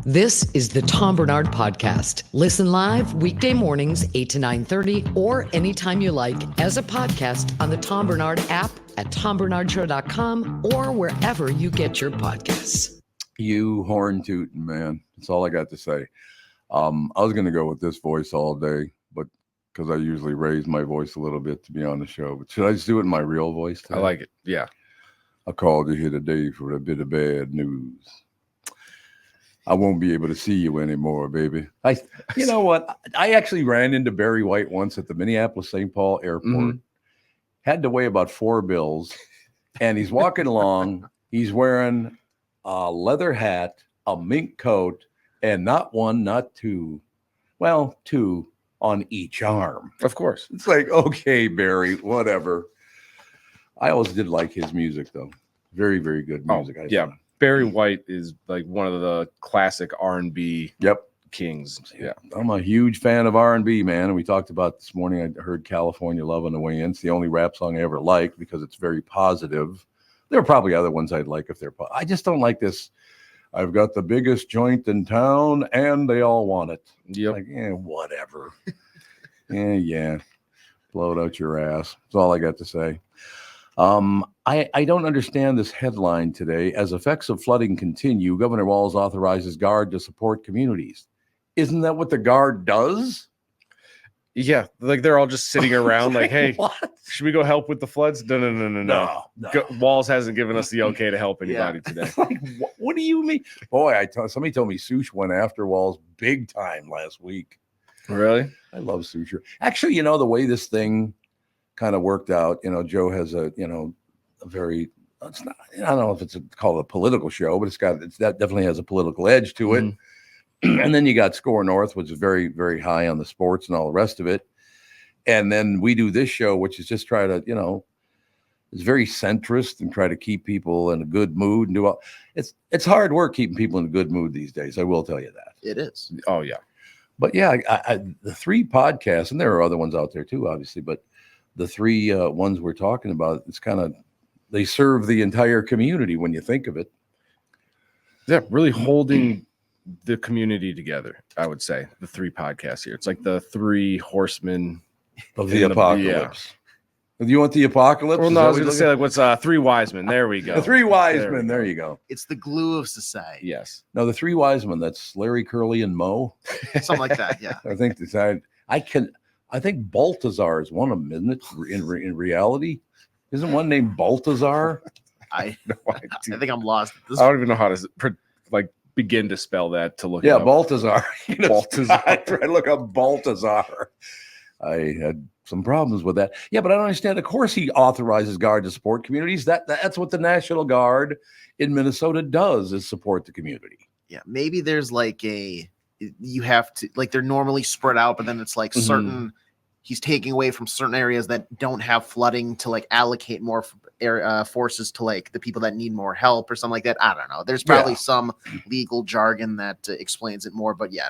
This is the Tom Barnard Podcast. Listen live weekday mornings, 8 to 9:30, or anytime you like as a podcast on the Tom Barnard app at tombarnardshow.com or wherever you get your podcasts. You horn tootin', man. That's all I got to say. I was going to go with this voice all day, but because I usually raise my voice a little bit to be on the show. But should I just do it in my real voice today? I like it. Yeah. I called you here today for a bit of bad news. I won't be able to see you anymore, baby. You know what? I actually ran into Barry White once at the Minneapolis-St. Paul airport. Mm-hmm. Had to weigh about 4 bills. And he's walking along. He's wearing a leather hat, a mink coat, and not one, not two. Well, 2 on each arm. Of course. It's like, okay, Barry, whatever. I always did like his music, though. Very, very good music. Yeah. Barry White is like one of the classic R&B kings. Yeah. I'm a huge fan of R&B, man. And we talked about this morning, I heard California Love on the way in. It's the only rap song I ever liked because it's very positive. There are probably other ones I'd like if they're I just don't like this. I've got the biggest joint in town and they all want it. Yep. Like, whatever. Yeah. Blow it out your ass. That's all I got to say. I don't understand this headline today. As effects of flooding continue, Governor Walz authorizes Guard to support communities. Isn't that what the Guard does? Yeah, like they're all just sitting around like, hey, should we go help with the floods? No. Walz hasn't given us the okay to help anybody today. Like, what do you mean? Boy, somebody told me Sush went after Walz big time last week. Really? I love Sush. Actually, the way this thing kind of worked out, Joe has a very, it's not, I don't know if it's called a political show, but that definitely has a political edge to it. Mm-hmm. And then you got SKOR North, which is very, very high on the sports and all the rest of it. And then we do this show, which is just try to, it's very centrist and try to keep people in a good mood and do all. It's hard work keeping people in a good mood these days. I will tell you that. It is. Oh yeah. But yeah, the 3 podcasts, and there are other ones out there too, obviously, but the 3 ones we're talking about, it's kind of, they serve the entire community when you think of it. Yeah, really holding the community together, I would say, the 3 podcasts here. It's like the 3 horsemen of the apocalypse. Do you want the apocalypse? Well, no, I was going to say, like, what's 3 wise men? There we go. The 3 wise men. There you go. It's the glue of society. Yes. No, the 3 wise men. That's Larry, Curly, and Moe. Something like that. Yeah. I think Baltazar is one of them, isn't it? In reality, isn't one named Baltazar? I think I'm lost. I don't even know how to begin to spell that to look. Yeah, it up. Baltazar. Baltazar. I tried to look up Baltazar. I had some problems with that. Yeah, but I don't understand. Of course, he authorizes Guard to support communities. That's what the National Guard in Minnesota does, is support the community. Yeah, maybe there's you have to, they're normally spread out, but then it's like certain, he's taking away from certain areas that don't have flooding to allocate more forces to the people that need more help or something like that. I don't know. There's probably some legal jargon that explains it more, but yeah,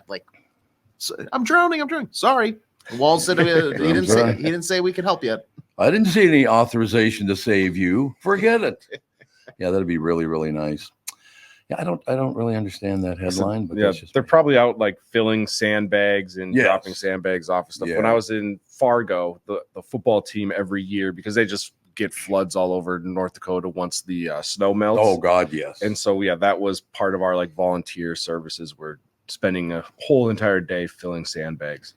so, I'm drowning. Sorry. Walz said he didn't say we could help yet. I didn't see any authorization to save you. Forget it. Yeah, that'd be really, really nice. Yeah, I don't really understand that headline, but they're probably out filling sandbags and dropping sandbags off and stuff. Yeah. When I was in Fargo, the football team every year, because they just get floods all over North Dakota once the snow melts. Oh God, yes. And so that was part of our volunteer services. We're spending a whole entire day filling sandbags.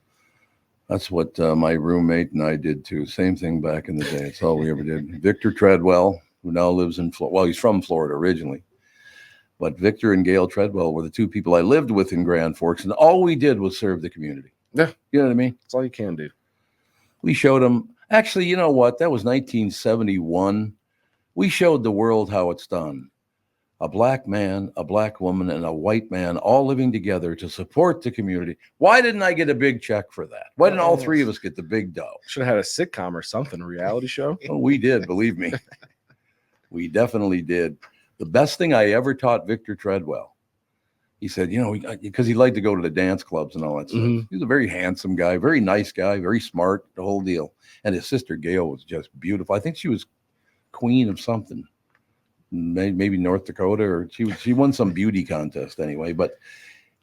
That's what my roommate and I did too. Same thing back in the day. That's all we ever did. Victor Treadwell, who now lives in Florida. Well, he's from Florida originally. But Victor and Gail Treadwell were the 2 people I lived with in Grand Forks, and all we did was serve the community. Yeah. You know what I mean? That's all you can do. We showed them. Actually, you know what? That was 1971. We showed the world how it's done. A black man, a black woman, and a white man all living together to support the community. Why didn't I get a big check for that? Why didn't all 3 of us get the big dough? Should have had a sitcom or something, a reality show. Oh, we did, believe me. We definitely did. The best thing I ever taught Victor Treadwell, he said, because he liked to go to the dance clubs and all that stuff. Mm-hmm. He was a very handsome guy, very nice guy, very smart, the whole deal. And his sister Gail was just beautiful. I think she was queen of something, maybe North Dakota, or she won some beauty contest anyway. But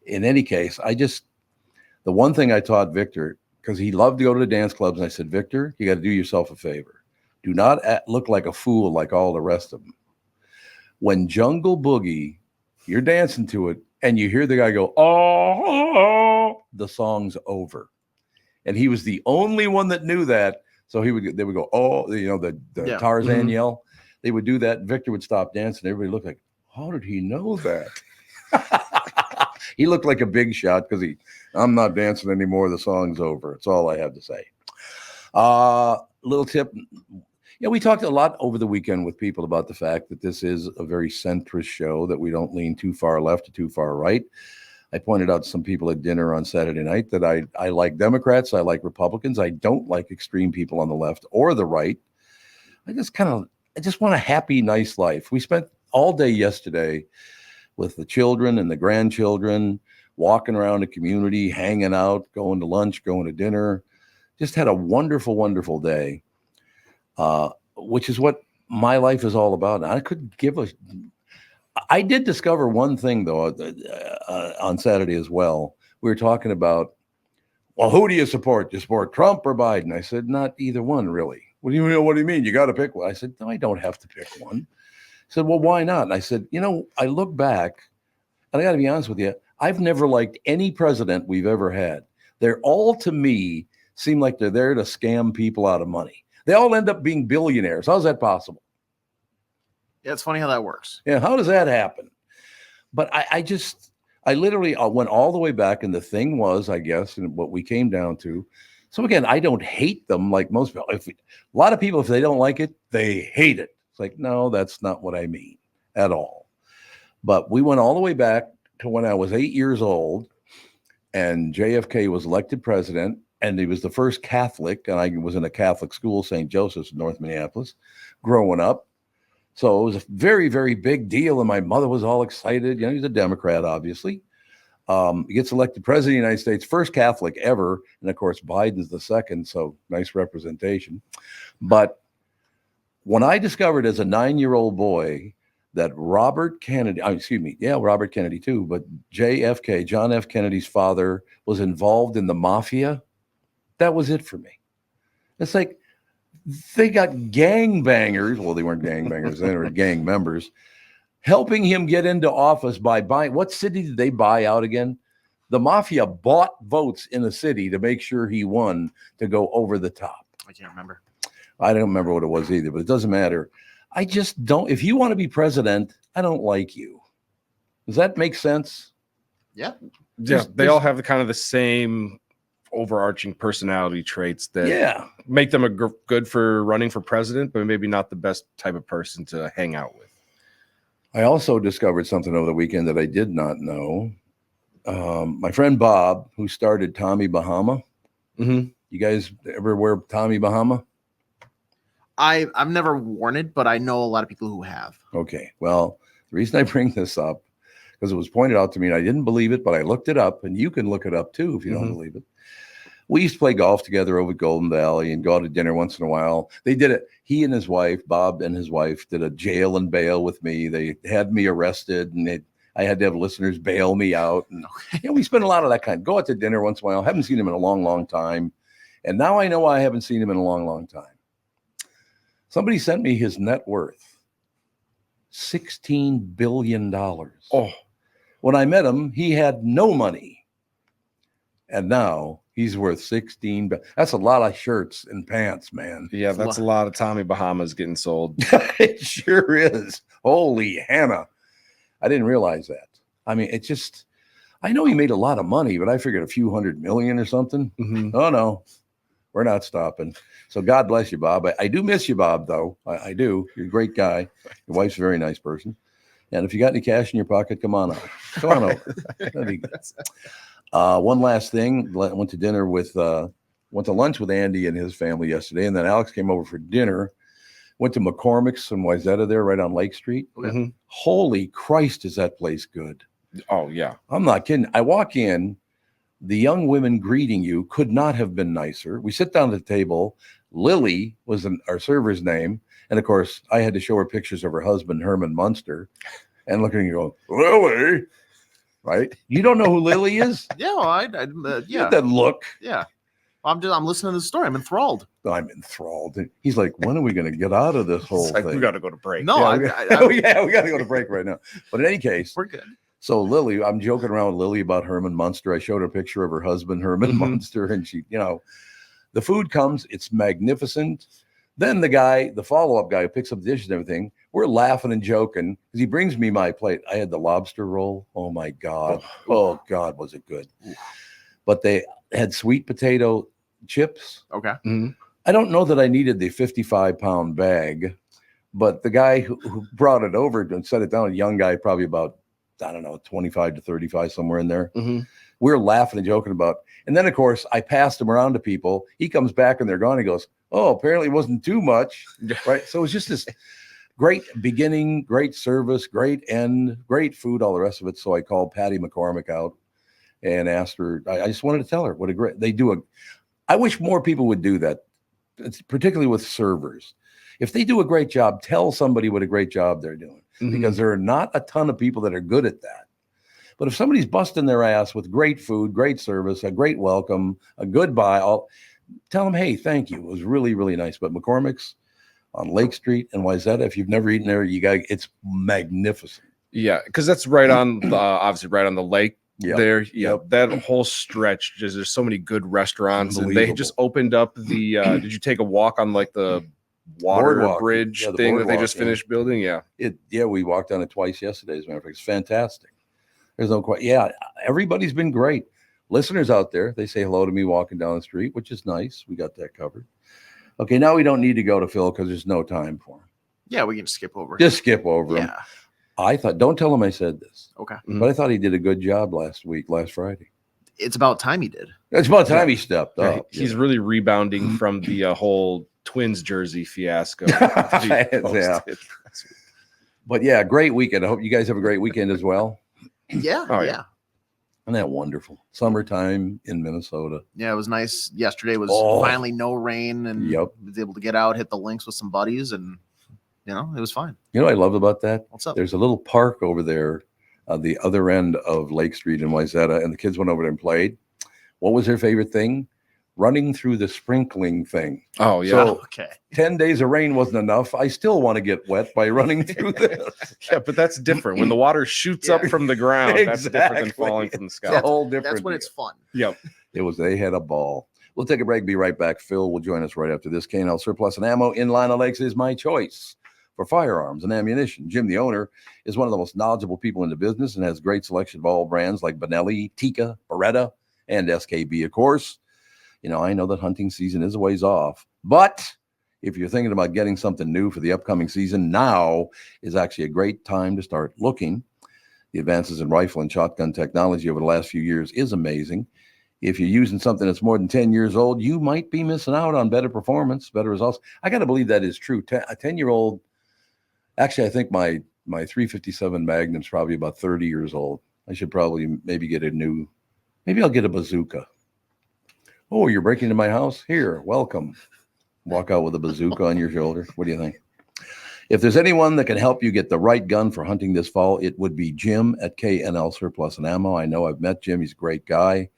in any case, the one thing I taught Victor, because he loved to go to the dance clubs, and I said, Victor, you got to do yourself a favor. Do not look like a fool like all the rest of them. When Jungle Boogie, you're dancing to it, and you hear the guy go, oh, the song's over. And he was the only one that knew that. So they would go, oh, the Tarzan yell. They would do that. Victor would stop dancing. Everybody looked like, how did he know that? He looked like a big shot because I'm not dancing anymore. The song's over. That's all I have to say. Little tip. Yeah, we talked a lot over the weekend with people about the fact that this is a very centrist show, that we don't lean too far left or too far right. I pointed out to some people at dinner on Saturday night that I like Democrats, I like Republicans. I don't like extreme people on the left or the right. I just want a happy, nice life. We spent all day yesterday with the children and the grandchildren, walking around the community, hanging out, going to lunch, going to dinner. Just had a wonderful, wonderful day, which is what my life is all about. And I did discover one thing, though, on Saturday as well. We were talking about, well, who do you support? Do you support Trump or Biden? I said, not either one, really. What do you mean? You got to pick one. I said, no, I don't have to pick one. He said, well, why not? And I said, I look back, and I got to be honest with you, I've never liked any president we've ever had. They're all, to me, seem like they're there to scam people out of money. They all end up being billionaires. How's that possible? Yeah, it's funny how that works. Yeah, how does that happen? But I literally went all the way back, and the thing was, I guess, and what we came down to. So again, I don't hate them like most people. A lot of people, if they don't like it, they hate it. It's like, no, that's not what I mean at all. But we went all the way back to when I was 8 years old, and JFK was elected president, and he was the first Catholic, and I was in a Catholic school, St. Joseph's in North Minneapolis, growing up. So it was a very, very big deal, and my mother was all excited. He's a Democrat, obviously. He gets elected president of the United States, first Catholic ever, and of course Biden's the second, so nice representation. But when I discovered as a 9-year-old boy that Robert Kennedy too, but JFK, John F. Kennedy's father, was involved in the mafia, that was it for me. It's like, they got gangbangers. Well, they weren't gangbangers then, or gang members, helping him get into office by buying. What city did they buy out again? The mafia bought votes in the city to make sure he won, to go over the top. I can't remember. I don't remember what it was either, but it doesn't matter. I just don't. If you want to be president, I don't like you. Does that make sense? Yeah. They all have the same overarching personality traits that make them good for running for president, but maybe not the best type of person to hang out with. I also discovered something over the weekend that I did not know. My friend Bob, who started Tommy Bahama. Mm-hmm. You guys ever wear Tommy Bahama? I've never worn it, but I know a lot of people who have. Okay. Well, the reason I bring this up, because it was pointed out to me and I didn't believe it, but I looked it up, and you can look it up too if you don't believe it. We used to play golf together over at Golden Valley and go out to dinner once in a while. They did it. He and his wife, Bob and his wife, did a jail and bail with me. They had me arrested, and I had to have listeners bail me out. And we spent a lot of that kind. Go out to dinner once in a while. Haven't seen him in a long, long time. And now I know I haven't seen him in a long, long time. Somebody sent me his net worth. $16 billion. Oh. When I met him, he had no money. And now he's worth 16. That's a lot of shirts and pants, man. Yeah, that's a lot of Tommy Bahamas getting sold. It sure is. Holy Hannah. I didn't realize that. I mean, it's just, I know he made a lot of money, but I figured a few $100 million or something. Mm-hmm. Oh, no, we're not stopping. So God bless you, Bob. I do miss you, Bob, though. I do. You're a great guy. Your wife's a very nice person. And if you got any cash in your pocket, come on over. Come on over. That'd be good. One last thing. Went to lunch with Andy and his family yesterday, and then Alex came over for dinner. Went to McCormick's in Wayzata there, right on Lake Street. Mm-hmm. Holy Christ, is that place good? Oh, yeah. I'm not kidding. I walk in, the young women greeting you could not have been nicer. We sit down at the table. Lily was our server's name. And, of course, I had to show her pictures of her husband, Herman Munster, and looking and going, Lily, right? You don't know who Lily is? Yeah, well, You have that look. Yeah. I'm listening to the story. I'm enthralled. I'm enthralled. He's like, when are we going to get out of this whole thing? We got to go to break. No, yeah, we got to go to break right now. But in any case, we're good. So Lily, I'm joking around with Lily about Herman Munster. I showed her a picture of her husband, Herman Munster, and she, the food comes, it's magnificent. Then the follow-up guy who picks up the dishes and everything, we're laughing and joking because he brings me my plate. I had the lobster roll. Oh my God. Oh God, was it good. But they had sweet potato chips. Okay. Mm-hmm. I don't know that I needed the 55-pound bag, but the guy who brought it over and set it down, a young guy, probably about, 25 to 35, somewhere in there. Mm-hmm. We're laughing and joking about. And then, of course, I passed him around to people. He comes back and they're gone. He goes, oh, apparently it wasn't too much. Right. So it was just this great beginning, great service, great end, great food, all the rest of it. So I called Patty McCormick out and asked her. I just wanted to tell her what a great they do. I wish more people would do that, particularly with servers. If they do a great job, tell somebody what a great job they're doing, because there are not a ton of people that are good at that. But if somebody's busting their ass with great food, great service, a great welcome, a goodbye, tell them, hey, thank you. It was really, really nice. But McCormick's on Lake Street in Wayzata, if you've never eaten there, it's magnificent. Yeah, because that's right on obviously right on the lake. Yep. There, that whole stretch. There's so many good restaurants, and they just opened up the. Did you take a walk on like the water boardwalk bridge thing that they just finished building? Yeah, we walked on it twice yesterday. As a matter of fact, it's fantastic. There's no question. Yeah, everybody's been great. Listeners out there, they say hello to me walking down the street, which is nice. We got that covered. Okay, now we don't need to go to Phil because there's no time for him. Yeah, we can skip over. Just skip over him. I thought, don't tell him I said this. Okay. But I thought he did a good job last Friday. It's about time he did. It's about time he stepped up. He's really rebounding from the whole Twins jersey fiasco. Yeah. But yeah, great weekend. I hope you guys have a great weekend as well. Yeah. Oh, yeah. Isn't that wonderful? Summertime in Minnesota. Yeah, it was nice. Yesterday was finally no rain, and was able to get out, hit the links with some buddies, and it was fine. You know what I love about that? What's up? There's a little park over there on the other end of Lake Street in Wayzata, and the kids went over there and played. What was their favorite thing? Running through the sprinkling thing. Oh, yeah. So okay. 10 days of rain wasn't enough. I still want to get wet by running through this. Yeah, but that's different. When the water shoots up from the ground, that's different than falling from the sky. It's a whole different. That's when it's fun. Yep. They had a ball. We'll take a break, be right back. Phil will join us right after this. K&L Surplus and Ammo in Lino Lakes is my choice for firearms and ammunition. Jim, the owner, is one of the most knowledgeable people in the business and has great selection of all brands like Benelli, Tikka, Beretta, and SKB, of course. I know that hunting season is a ways off, but if you're thinking about getting something new for the upcoming season, now is actually a great time to start looking. The advances in rifle and shotgun technology over the last few years is amazing. If you're using something that's more than 10 years old, you might be missing out on better performance, better results. I got to believe that is true. A 10-year-old, actually, I think my 357 Magnum's probably about 30 years old. I should probably maybe I'll get a bazooka. Oh, you're breaking into my house? Here, welcome. Walk out with a bazooka on your shoulder. What do you think? If there's anyone that can help you get the right gun for hunting this fall, it would be Jim at K&L Surplus and Ammo. I know I've met Jim. He's a great guy.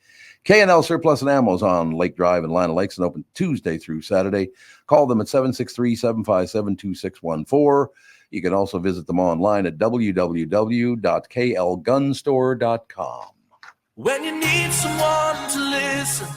K&L Surplus and Ammo is on Lake Drive in Lino Lakes and open Tuesday through Saturday. Call them at 763-757-2614. You can also visit them online at www.klgunstore.com. When you need someone to listen,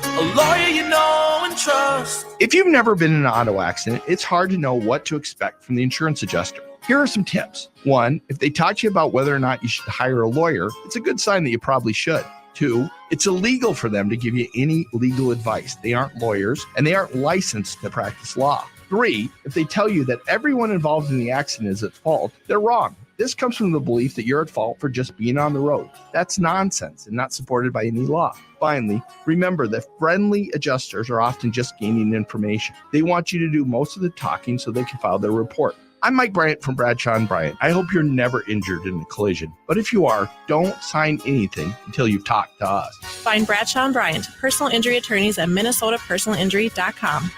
a lawyer you know and trust. If you've never been in an auto accident, it's hard to know what to expect from the insurance adjuster. Here are some tips. 1, if they taught you about whether or not you should hire a lawyer, it's a good sign that you probably should. 2, it's illegal for them to give you any legal advice. They aren't lawyers, and they aren't licensed to practice law. 3, if they tell you that everyone involved in the accident is at fault, they're wrong. This comes from the belief that you're at fault for just being on the road. That's nonsense and not supported by any law. Finally, remember that friendly adjusters are often just gaining information. They want you to do most of the talking so they can file their report. I'm Mike Bryant from Bradshaw & Bryant. I hope you're never injured in a collision. But if you are, don't sign anything until you've talked to us. Find Bradshaw & Bryant, personal injury attorneys at minnesotapersonalinjury.com.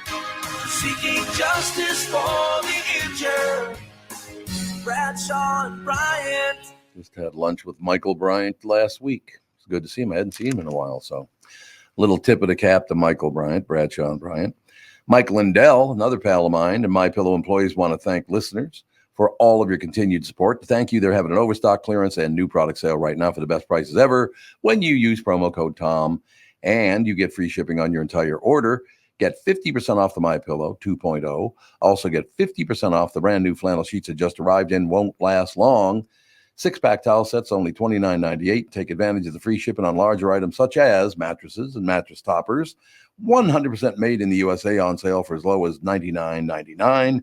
Seeking justice for the injured. Bradshaw and Bryant. Just had lunch with Michael Bryant last week. It's good to see him. I hadn't seen him in a while. So little tip of the cap to Michael Bryant, Bradshaw Bryant. Mike Lindell, another pal of mine, and MyPillow employees want to thank listeners for all of your continued support. Thank you. They're having an overstock clearance and new product sale right now for the best prices ever when you use promo code TOM, and you get free shipping on your entire order. Get 50% off the MyPillow 2.0. Also get 50% off the brand new flannel sheets that just arrived and won't last long. 6-pack towel sets, only $29.98. Take advantage of the free shipping on larger items such as mattresses and mattress toppers. 100% made in the USA, on sale for as low as $99.99.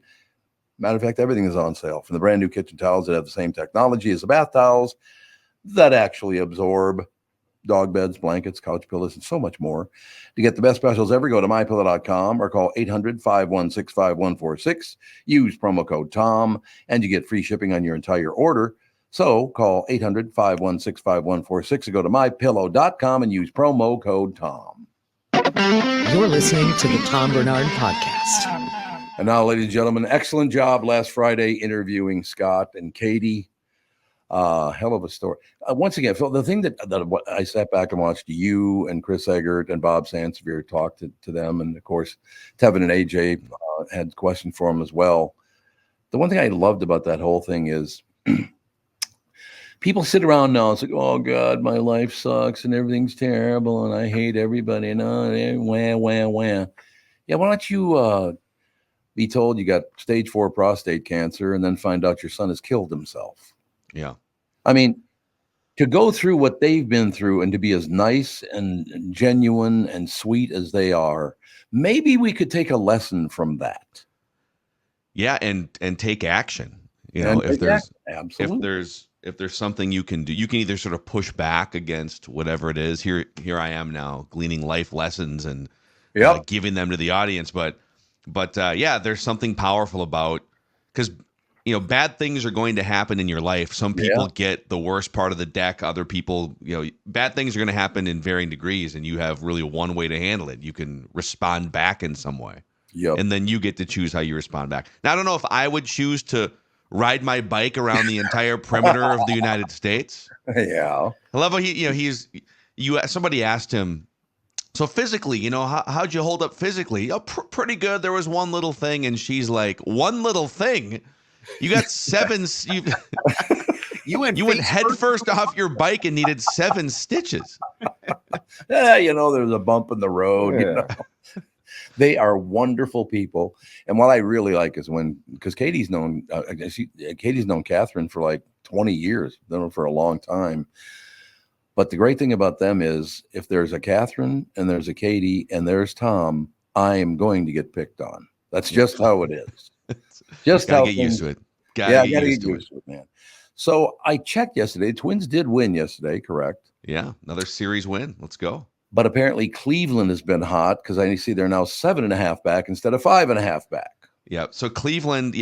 Matter of fact, everything is on sale. From the brand new kitchen towels that have the same technology as the bath towels that actually absorb dog beds, blankets, couch pillows, and so much more. To get the best specials ever, go to mypillow.com or call 800-516-5146. Use promo code TOM, and you get free shipping on your entire order. So call 800-516-5146 or go to mypillow.com and use promo code TOM. You're listening to the Tom Barnard Podcast. And now, ladies and gentlemen, excellent job last Friday interviewing Scott and Katy. Hell of a story. Once again, Phil, the thing that I sat back and watched you and Chris Egert and Bob Sansevere talk to them. And of course, Tevin and AJ had questions for him as well. The one thing I loved about that whole thing is people sit around now. It's like, oh God, my life sucks and everything's terrible and I hate everybody. And wah. Yeah, why don't you be told you got stage 4 prostate cancer and then find out your son has killed himself? Yeah. I mean, to go through what they've been through and to be as nice and genuine and sweet as they are, maybe we could take a lesson from that. Yeah, and take action. You know, if there's something you can do, you can either sort of push back against whatever it is. Here I am now gleaning life lessons and giving them to the audience. But yeah, there's something powerful about, because you know, bad things are going to happen in your life. Some people get the worst part of the deck. Other people, you know, bad things are going to happen in varying degrees, and you have really one way to handle it. You can respond back in some way. Yep. And then you get to choose how you respond back. Now, I don't know if I would choose to ride my bike around the entire perimeter of the United States. Yeah. I love how somebody asked him, so physically, you know, how'd you hold up physically? Oh, pretty good. There was one little thing. And she's like, one little thing? You got 7. You went head first off your bike and needed 7 stitches. Yeah, you know, there's a bump in the road. Yeah. You know? They are wonderful people. And what I really like is because Katie's known Catherine for like 20 years, known her for a long time. But the great thing about them is if there's a Catherine and there's a Katy and there's Tom, I am going to get picked on. That's just how it is. Just how get used to it. Gotta get used to it, man. So I checked yesterday. Twins did win yesterday, correct? Yeah, another series win. Let's go. But apparently Cleveland has been hot because I see they're now 7.5 back instead of 5.5 back. Yeah. So Cleveland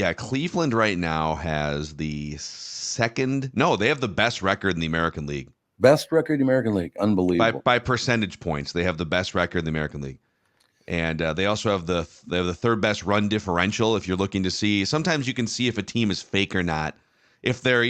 right now has the second. No, they have the best record in the American League. Best record in the American League. Unbelievable. By percentage points, they have the best record in the American League. And they also have the third best run differential. If you're looking to see, sometimes you can see if a team is fake or not. If they're,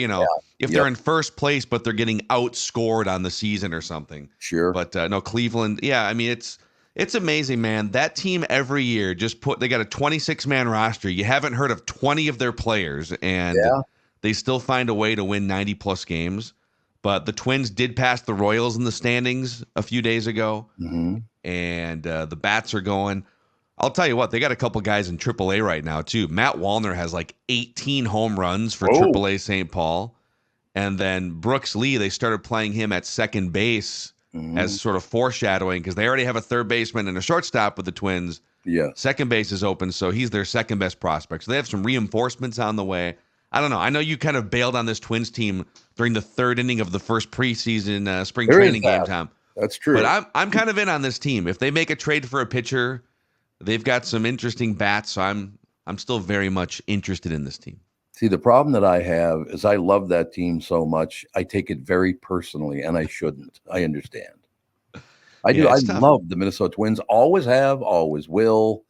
they're in first place, but they're getting outscored on the season or something. Sure. But no, Cleveland. Yeah. I mean, it's amazing, man. That team every year they got a 26-man roster. You haven't heard of 20 of their players, and they still find a way to win 90+ games. But the Twins did pass the Royals in the standings a few days ago. Mm-hmm. And the bats are going. I'll tell you what, they got a couple guys in AAA right now, too. Matt Wallner has like 18 home runs for AAA St. Paul. And then Brooks Lee, they started playing him at second base as sort of foreshadowing because they already have a third baseman and a shortstop with the Twins. Yeah. Second base is open, so he's their second best prospect. So they have some reinforcements on the way. I don't know. I know you kind of bailed on this Twins team during the third inning of the first preseason spring training game, Tom. That's true. But I'm kind of in on this team. If they make a trade for a pitcher, they've got some interesting bats. So I'm still very much interested in this team. See, the problem that I have is I love that team so much. I take it very personally, and I shouldn't. I understand. I do. I love the Minnesota Twins. Always have, always will.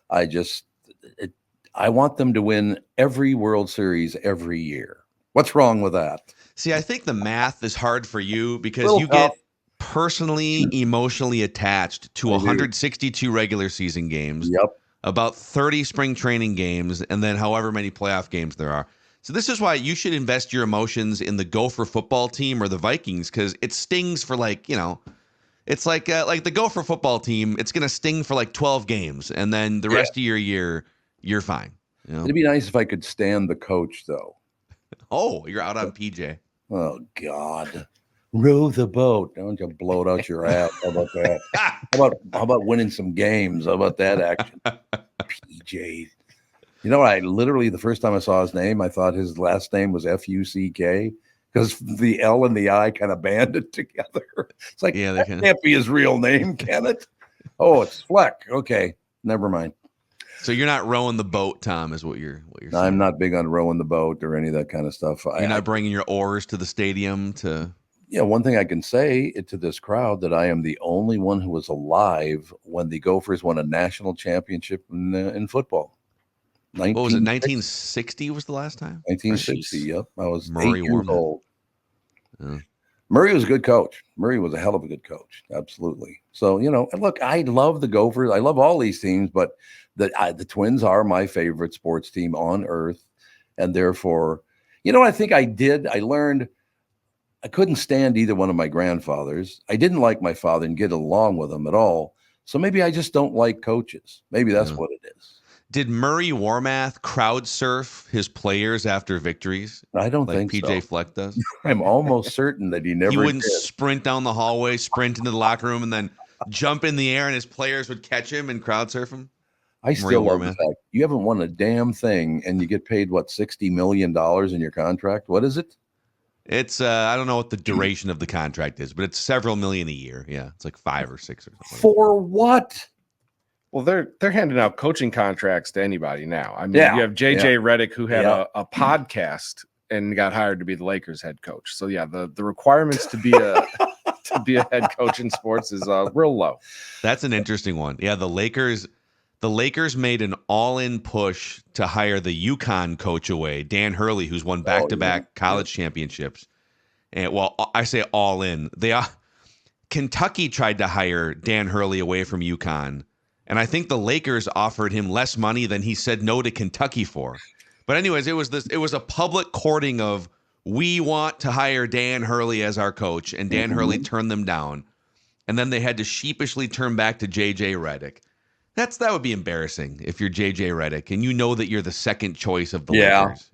I want them to win every World Series every year. What's wrong with that? See, I think the math is hard for you because Little you tough. get personally, emotionally attached to I do. 162 regular season games, Yep. about 30 spring training games, and then however many playoff games there are. So this is why you should invest your emotions in the Gopher football team or the Vikings, because it stings for it's like the Gopher football team. It's going to sting for like 12 games, and then the rest of your year, you're fine. You know? It'd be nice if I could stand the coach, though. Oh, you're out on PJ. Oh, God. Row the boat. Don't you blow it out your ass. How about that? How about winning some games? How about that action? PJ. You know, I literally, the first time I saw his name, I thought his last name was Fuck, because the L and the I kind of banded together. It's like, that can't be his real name, can it? Oh, it's Fleck. Okay, never mind. So you're not rowing the boat, Tom, is what you're saying. I'm not big on rowing the boat or any of that kind of stuff. You're not bringing your oars to the stadium to... Yeah, one thing I can say to this crowd that I am the only one who was alive when the Gophers won a national championship in football. What was it, 1960 was the last time? 1960, yep. I was Murray 8 years old. Yeah. Murray was a good coach. Murray was a hell of a good coach. Absolutely. So, look, I love the Gophers. I love all these teams, but the Twins are my favorite sports team on earth. And therefore, I think I learned I couldn't stand either one of my grandfathers. I didn't like my father and get along with him at all. So maybe I just don't like coaches. Maybe that's what it is. Did Murray Warmath crowd surf his players after victories? I don't like think PJ so. Fleck does. I'm almost certain that he never He wouldn't did. sprint down the hallway, sprint into the locker room, and then jump in the air, and his players would catch him and crowd surf him. I still love the fact you haven't won a damn thing, and you get paid, what, $60 million in your contract? What is it? It's I don't know what the duration of the contract is, but it's several million a year. Yeah, it's like 5 or 6 or something. For what? Well, they're handing out coaching contracts to anybody now. I mean, you have JJ Reddick, who had a podcast and got hired to be the Lakers head coach. So yeah, the requirements to be a head coach in sports is real low. That's an interesting one. Yeah, the Lakers made an all-in push to hire the UConn coach away, Dan Hurley, who's won back-to-back college championships. And I say all in. Kentucky tried to hire Dan Hurley away from UConn. And I think the Lakers offered him less money than he said no to Kentucky for. But anyways, it was a public courting of, we want to hire Dan Hurley as our coach, and Dan Hurley turned them down. And then they had to sheepishly turn back to JJ Reddick. That would be embarrassing if you're JJ Reddick and you know that you're the second choice of the Lakers,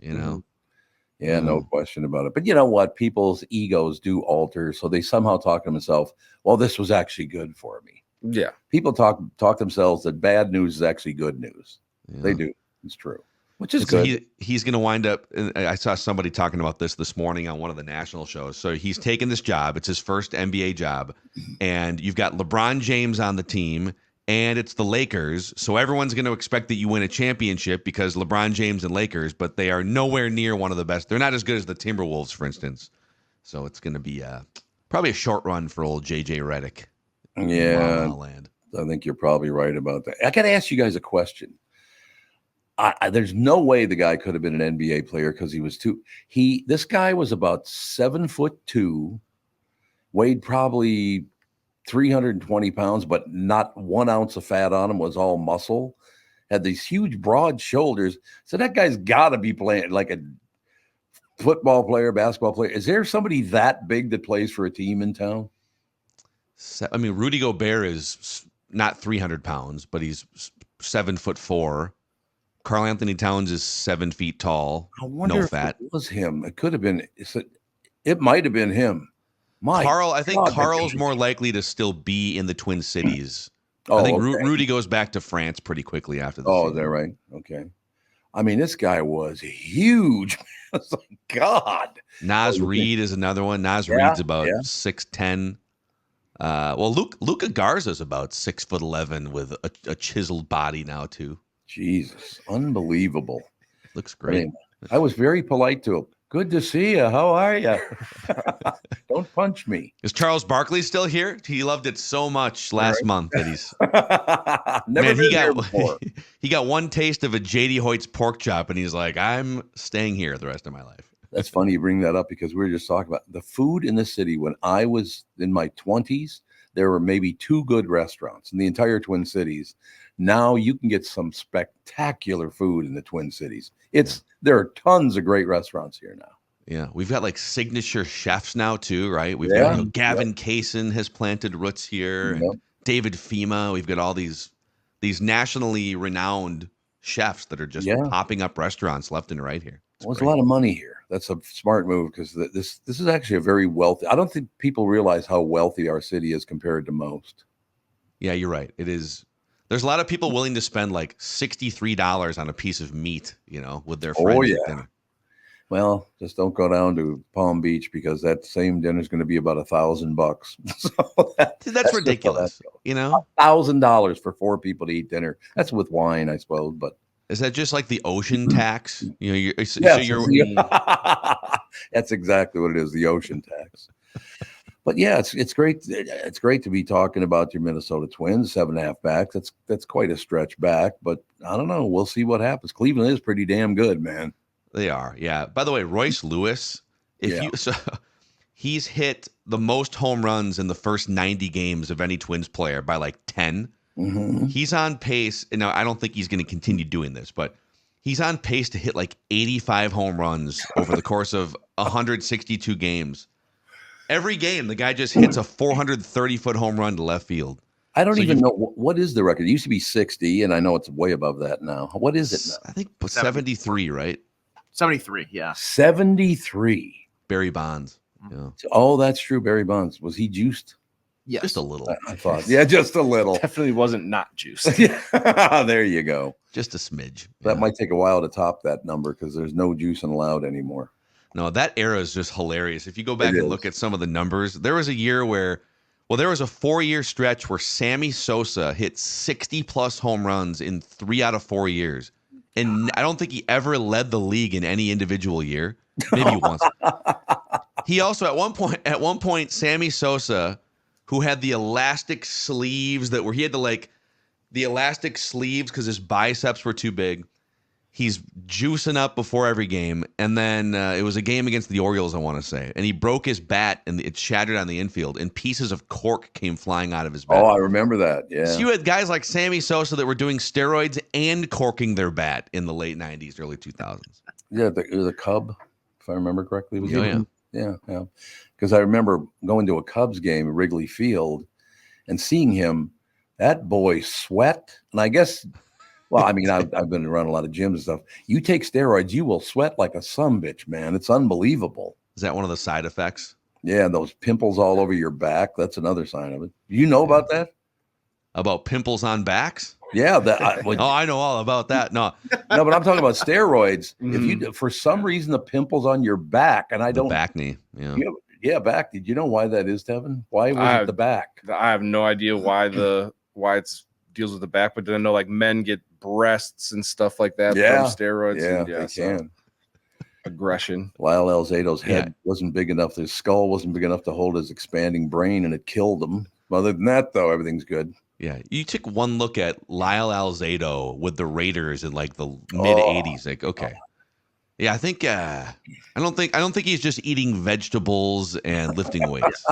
Yeah, no question about it. But you know what? People's egos do alter, so they somehow talk to themselves, well, this was actually good for me. Yeah. People talk themselves that bad news is actually good news. Yeah. They do. It's true. Which is good. He's going to wind up. I saw somebody talking about this morning on one of the national shows. So he's taken this job. It's his first NBA job. And you've got LeBron James on the team, and it's the Lakers. So everyone's going to expect that you win a championship because LeBron James and Lakers, but they are nowhere near one of the best. They're not as good as the Timberwolves, for instance. So it's going to be probably a short run for old JJ Reddick. Yeah, I think you're probably right about that. I got to ask you guys a question. There's no way the guy could have been an NBA player because he was this guy was about 7'2", weighed probably 320 pounds, but not 1 ounce of fat on him, was all muscle, had these huge broad shoulders. So that guy's got to be playing like a football player, basketball player. Is there somebody that big that plays for a team in town? I mean, Rudy Gobert is not 300 pounds, but he's 7'4". Karl Anthony Towns is 7 feet tall. I wonder no if fat. It was him. It could have been. It might have been him. I think Carl's more likely to still be in the Twin Cities. I think Rudy goes back to France pretty quickly after this. Is that right? Okay. I mean, this guy was huge. It's like, God. Nas Reed is another one. Nas Reed's about 6'10". Luka Garza's about 6'11" with a chiseled body now too. Jesus, unbelievable. Looks great. I was very polite to him. Good to see you. How are you? Don't punch me. Is Charles Barkley still here? He loved it so much last month that he's never been there before. He got one taste of a JD Hoyt's pork chop, and he's like, I'm staying here the rest of my life. That's funny you bring that up because we were just talking about the food in the city. When I was in my 20s, there were maybe 2 good restaurants in the entire Twin Cities. Now you can get some spectacular food in the Twin Cities. There are tons of great restaurants here now. Yeah, we've got like signature chefs now too, right? We've got Gavin Kaysen has planted roots here, and David Fema. We've got all these nationally renowned chefs that are just popping up restaurants left and right here. There's a lot of money here. That's a smart move because this is actually a very wealthy. I don't think people realize how wealthy our city is compared to most. Yeah, you're right. It is. There's a lot of people willing to spend like $63 on a piece of meat, with their friends at dinner. Well, just don't go down to Palm Beach because that same dinner is going to be about $1,000. So that's ridiculous. $1,000 for 4 people to eat dinner. That's with wine, I suppose. But is that just like the ocean tax? That's exactly what it is, the ocean tax. But yeah, it's great. It's great to be talking about your Minnesota Twins, 7.5 backs. That's quite a stretch back, but I don't know. We'll see what happens. Cleveland is pretty damn good, man. They are, yeah. By the way, Royce Lewis, he's hit the most home runs in the first 90 games of any Twins player by like 10. Mm-hmm. He's on pace, and now I don't think he's going to continue doing this, but he's on pace to hit like 85 home runs over the course of 162 games. Every game, the guy just hits a 430-foot home run to left field. I don't even know what is the record. It used to be 60, and I know it's way above that now. What is it now? I think 73, right? 73, yeah. 73. Barry Bonds. Yeah. Oh, that's true. Barry Bonds. Was he juiced? Yes. Just a little. I thought. Yeah, just a little. Definitely wasn't not juiced. There you go. Just a smidge. That might take a while to top that number because there's no juicing allowed anymore. No, that era is just hilarious. If you go back and look at some of the numbers, there was a year where, there was a 4-year stretch where Sammy Sosa hit 60-plus home runs in 3 out of 4 years. And I don't think he ever led the league in any individual year. Maybe once. He also, at one point, Sammy Sosa, who had the elastic sleeves he had the elastic sleeves because his biceps were too big. He's juicing up before every game. And then it was a game against the Orioles, I want to say. And he broke his bat and it shattered on the infield and pieces of cork came flying out of his bat. Oh, I remember that. Yeah. So you had guys like Sammy Sosa that were doing steroids and corking their bat in the late 90s, early 2000s. Yeah, it was a Cub, if I remember correctly. Yeah. Because I remember going to a Cubs game at Wrigley Field and seeing him, that boy sweat. And I guess... Well, I mean, I've been around a lot of gyms and stuff. You take steroids, you will sweat like a sumbitch, man. It's unbelievable. Is that one of the side effects? Yeah, those pimples all over your back. That's another sign of it. You know about that? About pimples on backs? Yeah. I know all about that. No, but I'm talking about steroids. If you, for some reason, the pimples on your back, and I don't. Back knee. Yeah. Back. Did you know why that is, Tevin? Why was it the back? I have no idea why it's deals with the back, but then I know like men get breasts and stuff like that from steroids. Yeah, they can. Aggression. Lyle Alzado's head wasn't big enough. His skull wasn't big enough to hold his expanding brain, and it killed him. Other than that, though, everything's good. Yeah, you took one look at Lyle Alzado with the Raiders in like the mid '80s. Like, okay, yeah, I think I don't think he's just eating vegetables and lifting weights.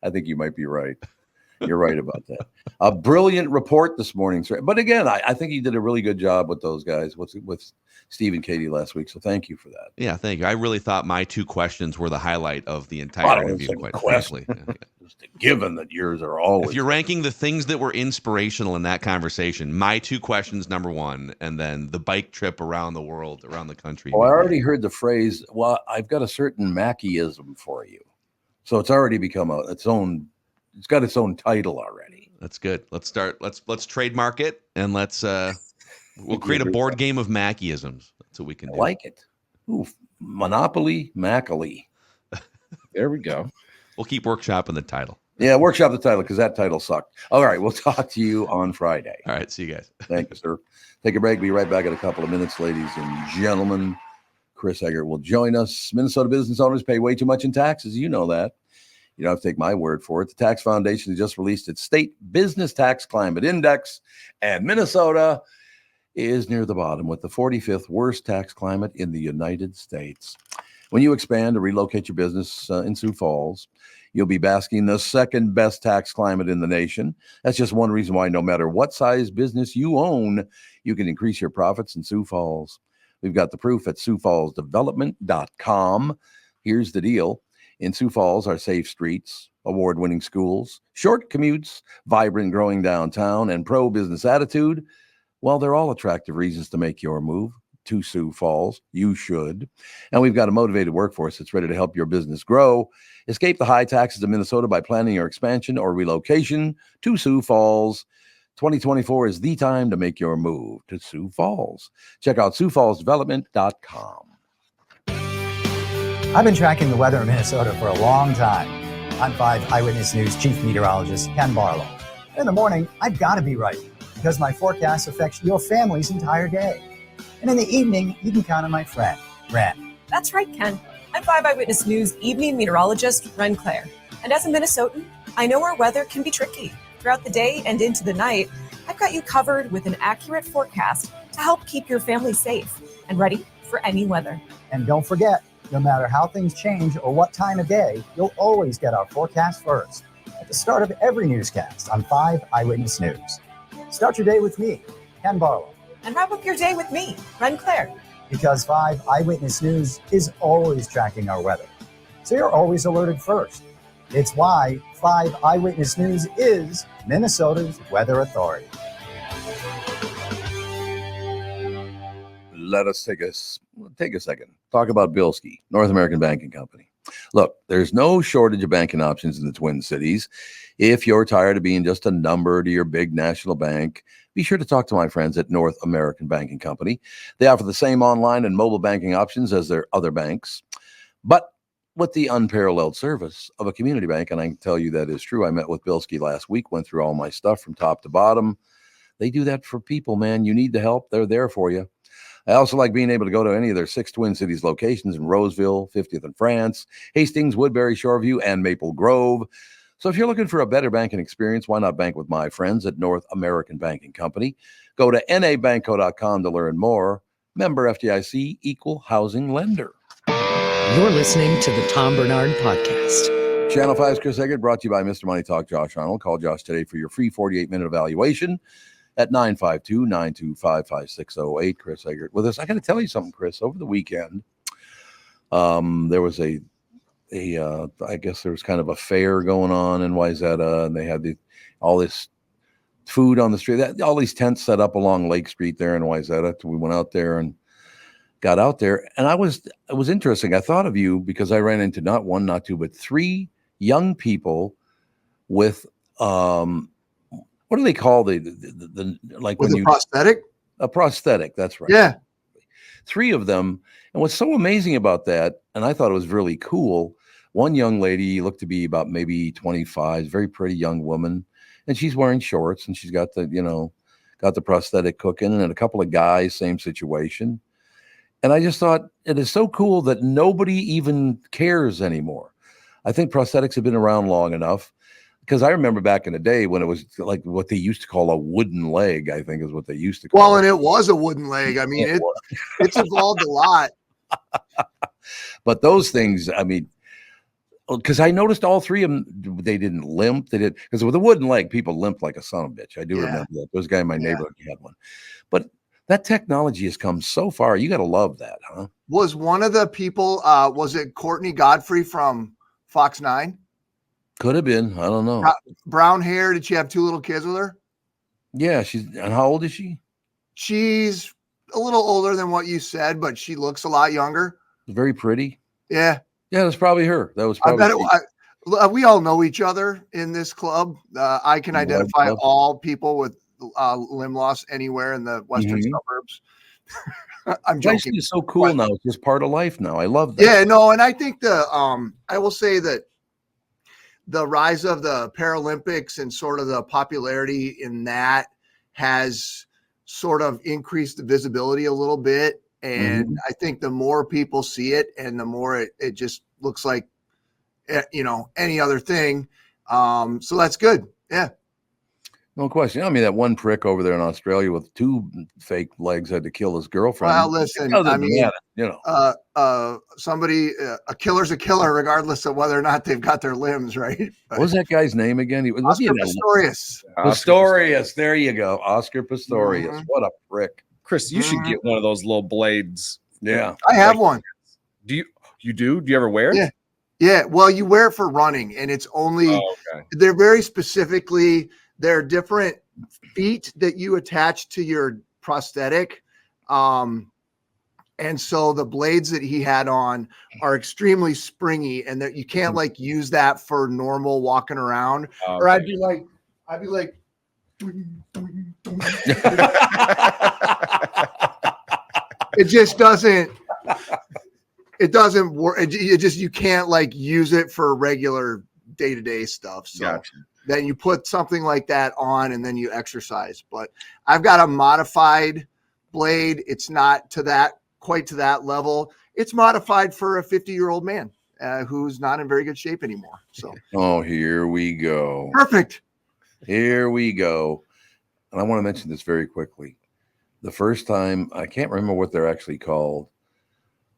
I think you might be right. You're right about that. A brilliant report this morning. But again, I think you did a really good job with those guys, with Steve and Katy last week. So thank you for that. Yeah, thank you. I really thought my 2 questions were the highlight of the entire interview, quite frankly. Just a given that yours are always. If you're ranking the things that were inspirational in that conversation, my 2 questions, number 1, and then the bike trip around the world, around the country. Oh, I already heard the phrase, well, I've got a certain Mackeyism for you. So it's already become it's got its own title already. That's good. Let's start. Let's trademark it, and we'll create a board game of Mackeyisms. That's what we can do. I like it. Ooh, Monopoly Mackey. There we go. We'll keep workshopping the title. Yeah, workshop the title because that title sucked. All right, we'll talk to you on Friday. All right, see you guys. Thank you, sir. Take a break. Be right back in a couple of minutes, ladies and gentlemen. Chris Egert will join us. Minnesota business owners pay way too much in taxes. You know that. You don't have to take my word for it. The Tax Foundation has just released its state business tax climate index, and Minnesota is near the bottom with the 45th worst tax climate in the United States. When you expand or relocate your business in Sioux Falls, you'll be basking the second best tax climate in the nation. That's just one reason why no matter what size business you own, you can increase your profits in Sioux Falls. We've got the proof at SiouxFallsDevelopment.com. Here's the deal. In Sioux Falls are safe streets, award-winning schools, short commutes, vibrant growing downtown, and pro-business attitude. Well, they're all attractive reasons to make your move to Sioux Falls. You should. And we've got a motivated workforce that's ready to help your business grow. Escape the high taxes of Minnesota by planning your expansion or relocation to Sioux Falls. 2024 is the time to make your move to Sioux Falls. Check out SiouxFallsDevelopment.com. I've been tracking the weather in Minnesota for a long time. I'm 5 Eyewitness News Chief Meteorologist Ken Barlow. In the morning, I've got to be right because my forecast affects your family's entire day. And in the evening, you can count on my friend, Ren. That's right, Ken. I'm 5 Eyewitness News evening meteorologist Ren Claire. And as a Minnesotan, I know our weather can be tricky. Throughout the day and into the night, I've got you covered with an accurate forecast to help keep your family safe and ready for any weather. And don't forget, no matter how things change or what time of day, you'll always get our forecast first at the start of every newscast on 5 Eyewitness News. Start your day with me, Ken Barlow. And wrap up your day with me, Ren Claire. Because 5 Eyewitness News is always tracking our weather, so you're always alerted first. It's why 5 Eyewitness News is Minnesota's weather authority. Let us take a second. Talk about Bilski, North American Banking Company. Look, there's no shortage of banking options in the Twin Cities. If you're tired of being just a number to your big national bank, be sure to talk to my friends at North American Banking Company. They offer the same online and mobile banking options as their other banks, but with the unparalleled service of a community bank. And I can tell you that is true. I met with Bilski last week, went through all my stuff from top to bottom. They do that for people, man. You need the help. They're there for you. I also like being able to go to any of their 6 Twin Cities locations in Roseville, 50th and France, Hastings, Woodbury, Shoreview, and Maple Grove. So if you're looking for a better banking experience, why not bank with my friends at North American Banking Company? Go to nabanco.com to learn more. Member FDIC, equal housing lender. You're listening to the Tom Barnard Podcast. Channel 5's Chris Egert, brought to you by Mr. Money Talk Josh Arnold. Call Josh today for your free 48-minute evaluation at 952-925-5608. Chris Egert with us. I got to tell you something, Chris. Over the weekend, there was I guess there was kind of a fair going on in Wayzata, and they had all this food on the street. All these tents set up along Lake Street there in Wayzata. We went out there and got out there, and it was interesting. I thought of you because I ran into not one, not two, but 3 young people with what do they call the like with when a prosthetic? A prosthetic, that's right. Yeah. 3 of them. And what's so amazing about that, and I thought it was really cool, one young lady looked to be about maybe 25, very pretty young woman, and she's wearing shorts, and she's got the prosthetic cooking, and a couple of guys, same situation. And I just thought it is so cool that nobody even cares anymore. I think prosthetics have been around long enough, because I remember back in the day when it was like what they used to call a wooden leg, I think is what they used to call it. Well, and it was a wooden leg. I mean, it's evolved a lot. But those things, I mean, because I noticed all 3 of them, they didn't limp. They did, because with a wooden leg, people limp like a son of a bitch. I do remember that. There was a guy in my neighborhood who had one. But that technology has come so far. You got to love that, huh? Was one of the people, was it Courtney Godfrey from Fox 9? Could have been. I don't know. Brown hair. Did she have 2 little kids with her? Yeah. And how old is she? She's a little older than what you said, but she looks a lot younger. Very pretty. Yeah. Yeah, that's probably her. That was probably. I bet we all know each other in this club. I can identify all people with limb loss anywhere in the western suburbs. I'm joking. It's so cool now. It's just part of life now. I love that. Yeah, no, and I think I will say that the rise of the Paralympics and sort of the popularity in that has sort of increased the visibility a little bit. And I think the more people see it and the more it just looks like, any other thing. So that's good. Yeah. No question. I mean, that one prick over there in Australia with 2 fake legs had to kill his girlfriend. Well, listen, I mean, somebody, a killer's a killer, regardless of whether or not they've got their limbs, right? What was that guy's name again? Oscar Pistorius. Pistorius. There you go. Oscar Pistorius. Mhm. What a prick. Chris, you should get one of those little blades. Yeah. I have one. Do you? You do? Do you ever wear it? Yeah. Yeah. Well, you wear it for running, and it's only, they're very specifically, there are different feet that you attach to your prosthetic. And so the blades that he had on are extremely springy, and that you can't like use that for normal walking around. Or I'd be like, it just doesn't. It doesn't work. It just, you can't like use it for regular day-to-day stuff. So then you put something like that on, and then you exercise. But I've got a modified blade. It's not quite to that level. It's modified for a 50-year-old man who's not in very good shape anymore. So here we go. Perfect. Here we go. And I want to mention this very quickly. The first time, I can't remember what they're actually called,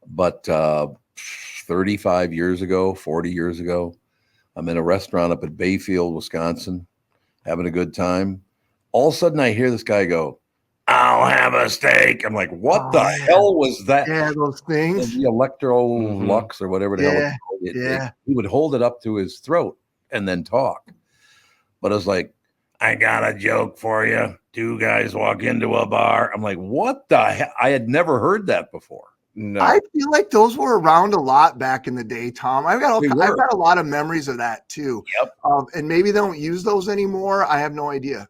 but 35 years ago, 40 years ago, I'm in a restaurant up at Bayfield, Wisconsin, having a good time. All of a sudden, I hear this guy go, "I'll have a steak." I'm like, what the hell was that? Yeah, those things. The Electrolux or whatever the hell it's called. He would hold it up to his throat and then talk. But I was like, "I got a joke for you. 2 guys walk into a bar." I'm like, what the hell? I had never heard that before. No. I feel like those were around a lot back in the day, Tom. I've got a lot of memories of that too. Yep. And maybe they don't use those anymore. I have no idea.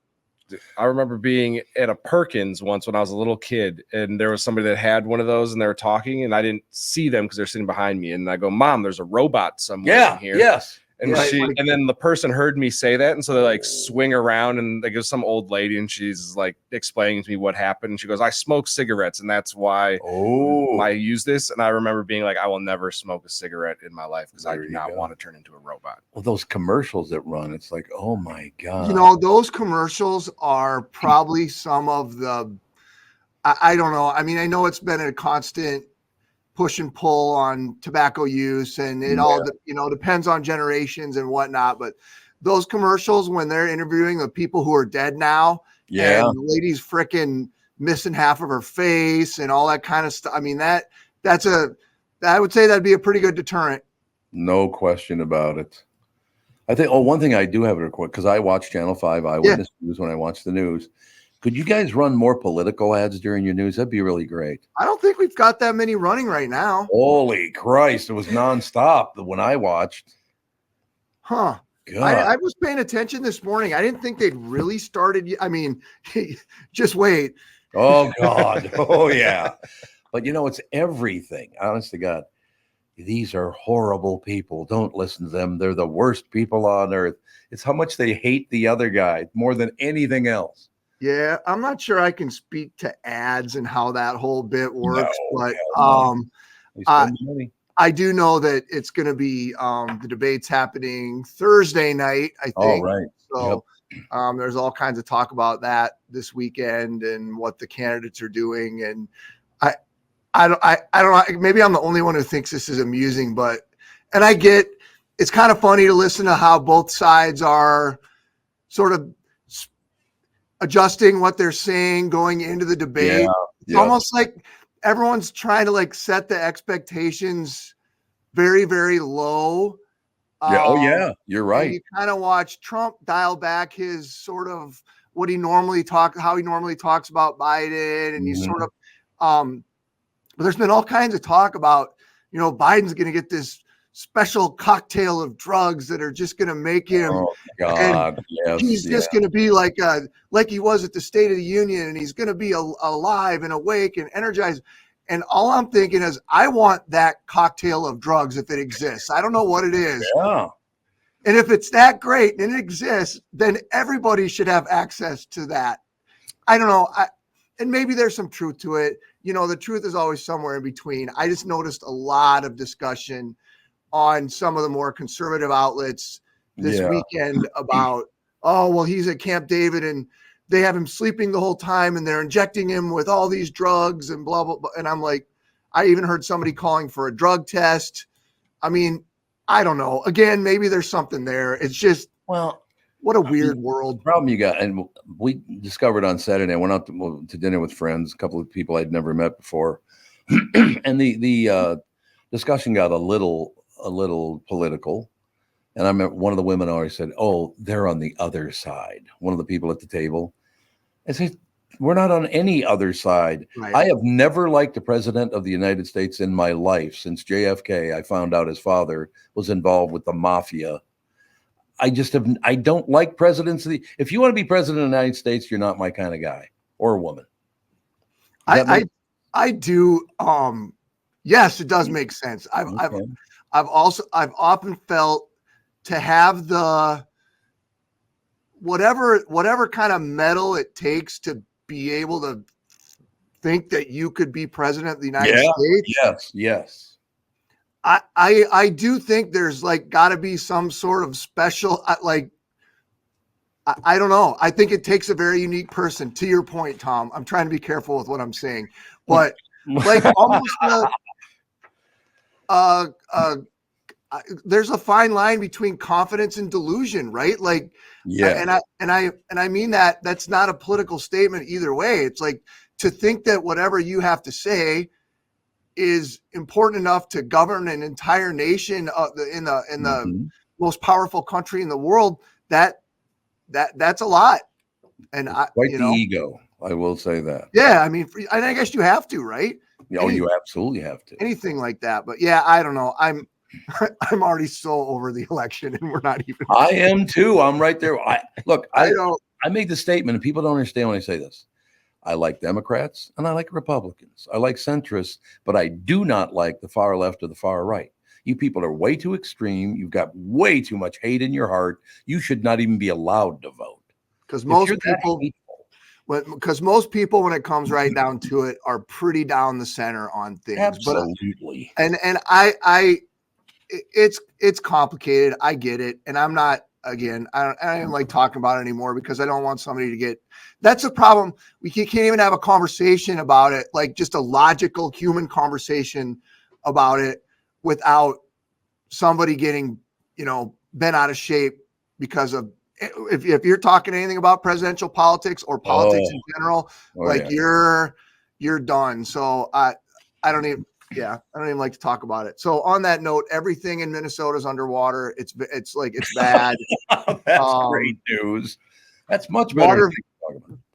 I remember being at a Perkins once when I was a little kid, and there was somebody that had one of those, and they were talking, and I didn't see them because they're sitting behind me. And I go, "Mom, there's a robot somewhere in here." Yes. And and then the person heard me say that, and so they like swing around, and they go some old lady, and she's like explaining to me what happened. And she goes, "I smoke cigarettes, and that's why I use this." And I remember being like, "I will never smoke a cigarette in my life because I do not want to turn into a robot." Well, those commercials that run, it's like, oh my God. You know, those commercials are probably some of the, I don't know. I mean, I know it's been a constant push and pull on tobacco use, and it all, depends on generations and whatnot. But those commercials, when they're interviewing the people who are dead now, and the lady's freaking missing half of her face and all that kind of stuff. I mean, I would say that'd be a pretty good deterrent. No question about it. I think, one thing I do have to record, because I watch Channel 5 Eyewitness News when I watch the news. Could you guys run more political ads during your news? That'd be really great. I don't think we've got that many running right now. Holy Christ. It was nonstop when I watched. Huh. I was paying attention this morning. I didn't think they'd really started. I mean, just wait. Oh, God. Oh, yeah. But, it's everything. Honest to God. These are horrible people. Don't listen to them. They're the worst people on earth. It's how much they hate the other guy more than anything else. Yeah, I'm not sure I can speak to ads and how that whole bit works, but I do know that it's going to be the debate's happening Thursday night, I think. Oh, right. So there's all kinds of talk about that this weekend and what the candidates are doing. And I don't know. Maybe I'm the only one who thinks this is amusing, and I get it's kind of funny to listen to how both sides are sort of adjusting what they're saying going into the debate. It's almost like everyone's trying to like set the expectations very, very low. You're right. You kind of watch Trump dial back his sort of how he normally talks about Biden, and you sort of but there's been all kinds of talk about, Biden's going to get this special cocktail of drugs that are just going to make him. Oh God! He's just going to be like he was at the State of the Union, and he's going to be alive and awake and energized. And all I'm thinking is, I want that cocktail of drugs if it exists. I don't know what it is. Yeah. And if it's that great and it exists, then everybody should have access to that. I don't know. And maybe there's some truth to it. The truth is always somewhere in between. I just noticed a lot of discussion on some of the more conservative outlets this weekend about oh, well, he's at Camp David and they have him sleeping the whole time and they're injecting him with all these drugs and blah, blah, blah. And I'm like, I even heard somebody calling for a drug test. I mean, I don't know. Again, maybe there's something there. It's just, well, what a weird world. Problem you got, and we discovered on Saturday. I went out to dinner with friends, a couple of people I'd never met before, and the discussion got a little political. And I remember one of the women always said, "Oh, they're on the other side." One of the people at the table, I said, "We're not on any other side." Right. I have never liked the president of the United States in my life since JFK. I found out his father was involved with the mafia. I don't like presidents. If you want to be president of the United States, you're not my kind of guy or woman. I do. Yes, it does make sense. I've often felt to have the whatever kind of mettle it takes to be able to think that you could be president of the United States. Yes. I do think there's like got to be some sort of special, like, I don't know. I think it takes a very unique person. To your point, Tom, I'm trying to be careful with what I'm saying, but like almost there's a fine line between confidence and delusion, right? Like, yeah. And I mean that that's not a political statement either way. It's like to think that whatever you have to say is important enough to govern an entire nation in the most powerful country in the world. That's a lot. And quite the ego. I will say that. Yeah. I mean, I guess you have to, right? Oh, you absolutely have to. Anything like that. But yeah, I don't know. I'm already so over the election and we're not even. I am too. I'm right there. I made the statement and people don't understand when I say this. I like Democrats and I like Republicans. I like centrists, but I do not like the far left or the far right. You people are way too extreme. You've got way too much hate in your heart. You should not even be allowed to vote. Because most people, when it comes right down to it, are pretty down the center on things. Absolutely. But, and it's complicated. I get it. And I'm not, again, I don't like talking about it anymore because I don't want somebody to get, that's a problem. We can't even have a conversation about it, like just a logical human conversation about it without somebody getting, bent out of shape because of, if you're talking anything about presidential politics or politics in general, you're done. So I don't even like to talk about it. So on that note, everything in Minnesota is underwater. It's bad. That's great news. That's much better.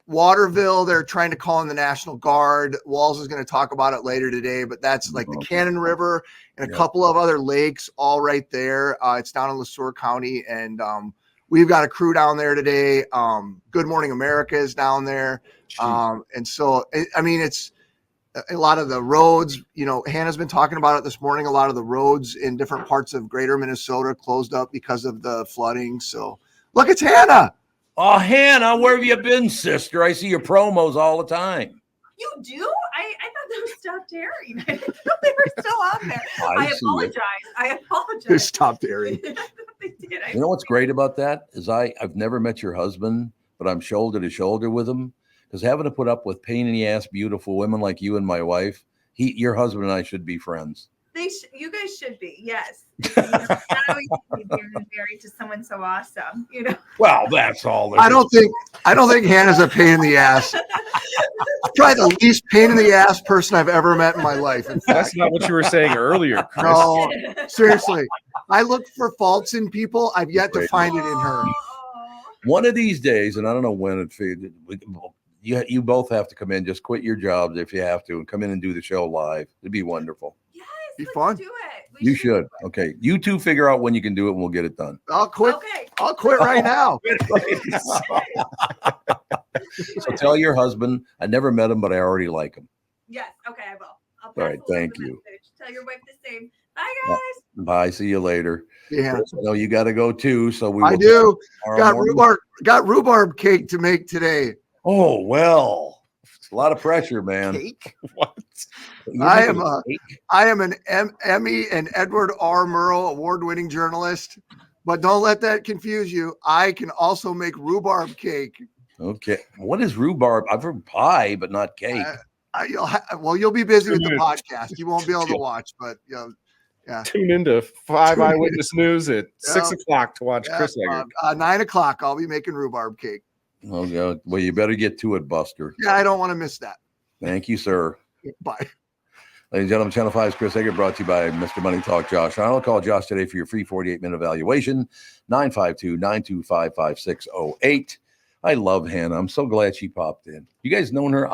Waterville, they're trying to call in the National Guard. Walls is going to talk about it later today, but that's like the Cannon River and a couple of other lakes all right there. It's down in LeSueur County, and we've got a crew down there today. Good Morning America is down there. And so, I mean, it's a lot of the roads, Hannah's been talking about it this morning. A lot of the roads in different parts of greater Minnesota closed up because of the flooding. So look, it's Hannah. Oh, Hannah, where have you been, sister? I see your promos all the time. You do? I thought those stopped airing. I didn't know they were still on there. I apologize. They stopped airing. They did. You know what's great about that is I've never met your husband, but I'm shoulder to shoulder with him, because having to put up with pain in the ass, beautiful women like you and my wife, your husband and I should be friends. You guys should be, yes. Not always married to someone so awesome, Well, that's all. I don't think Hannah's a pain in the ass. Probably the least pain in the ass person I've ever met in my life. That's not what you were saying earlier, Chris. No, seriously. I look for faults in people. I've yet to find it in her. One of these days, and I don't know when you both have to come in. Just quit your jobs if you have to and come in and do the show live. It'd be wonderful. Be fun. Do it. You should. Okay. You two figure out when you can do it and we'll get it done. I'll quit. Okay. I'll quit right now. So tell your husband, I never met him, but I already like him. Yes. Okay, I will. All right. Thank you. Tell your wife the same. Bye, guys. Bye. See you later. Yeah. I know you got to go too. So I do. Got rhubarb cake to make today. Oh, well, it's a lot of pressure, man. Cake? What? I am an Emmy and Edward R. Murrow award-winning journalist. But don't let that confuse you. I can also make rhubarb cake. Okay. What is rhubarb? I've heard pie, but not cake. You'll be busy with the podcast. You won't be able to watch, but yeah. Tune into 5 Eyewitness News at 6 o'clock to watch Chris Egert. 9 o'clock, I'll be making rhubarb cake. Oh, yeah. Well, you better get to it, Buster. Yeah, I don't want to miss that. Thank you, sir. Bye. Ladies and gentlemen, Channel 5's Chris Egert, brought to you by Mr. Money Talk, Josh Arnold. Call Josh today for your free 48-minute evaluation, 952-925-5608. I love Hannah. I'm so glad she popped in. You guys known her?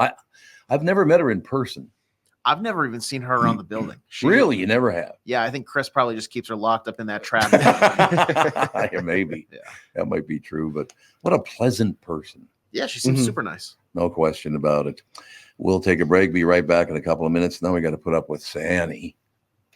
I've never met her in person. I've never even seen her around the building. Really? You never have? Yeah, I think Chris probably just keeps her locked up in that trap. Yeah, maybe. Yeah. That might be true, but what a pleasant person. Yeah, she seems super nice. No question about it. We'll take a break. Be right back in a couple of minutes. Now we got to put up with Sanny.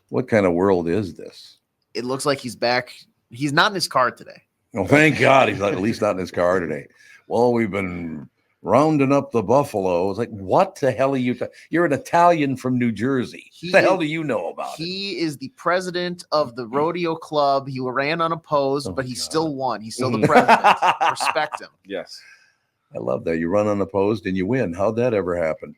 What kind of world is this? It looks like he's back. He's not in his car today. Oh, thank God he's at least not in his car today. Well, we've been rounding up the buffalo. It's like, what the hell are you? You're an Italian from New Jersey. What the hell do you know about it? He is the president of the rodeo club. He ran unopposed, but he still won. He's still the president. Respect him. Yes. I love that. You run unopposed and you win. How'd that ever happen?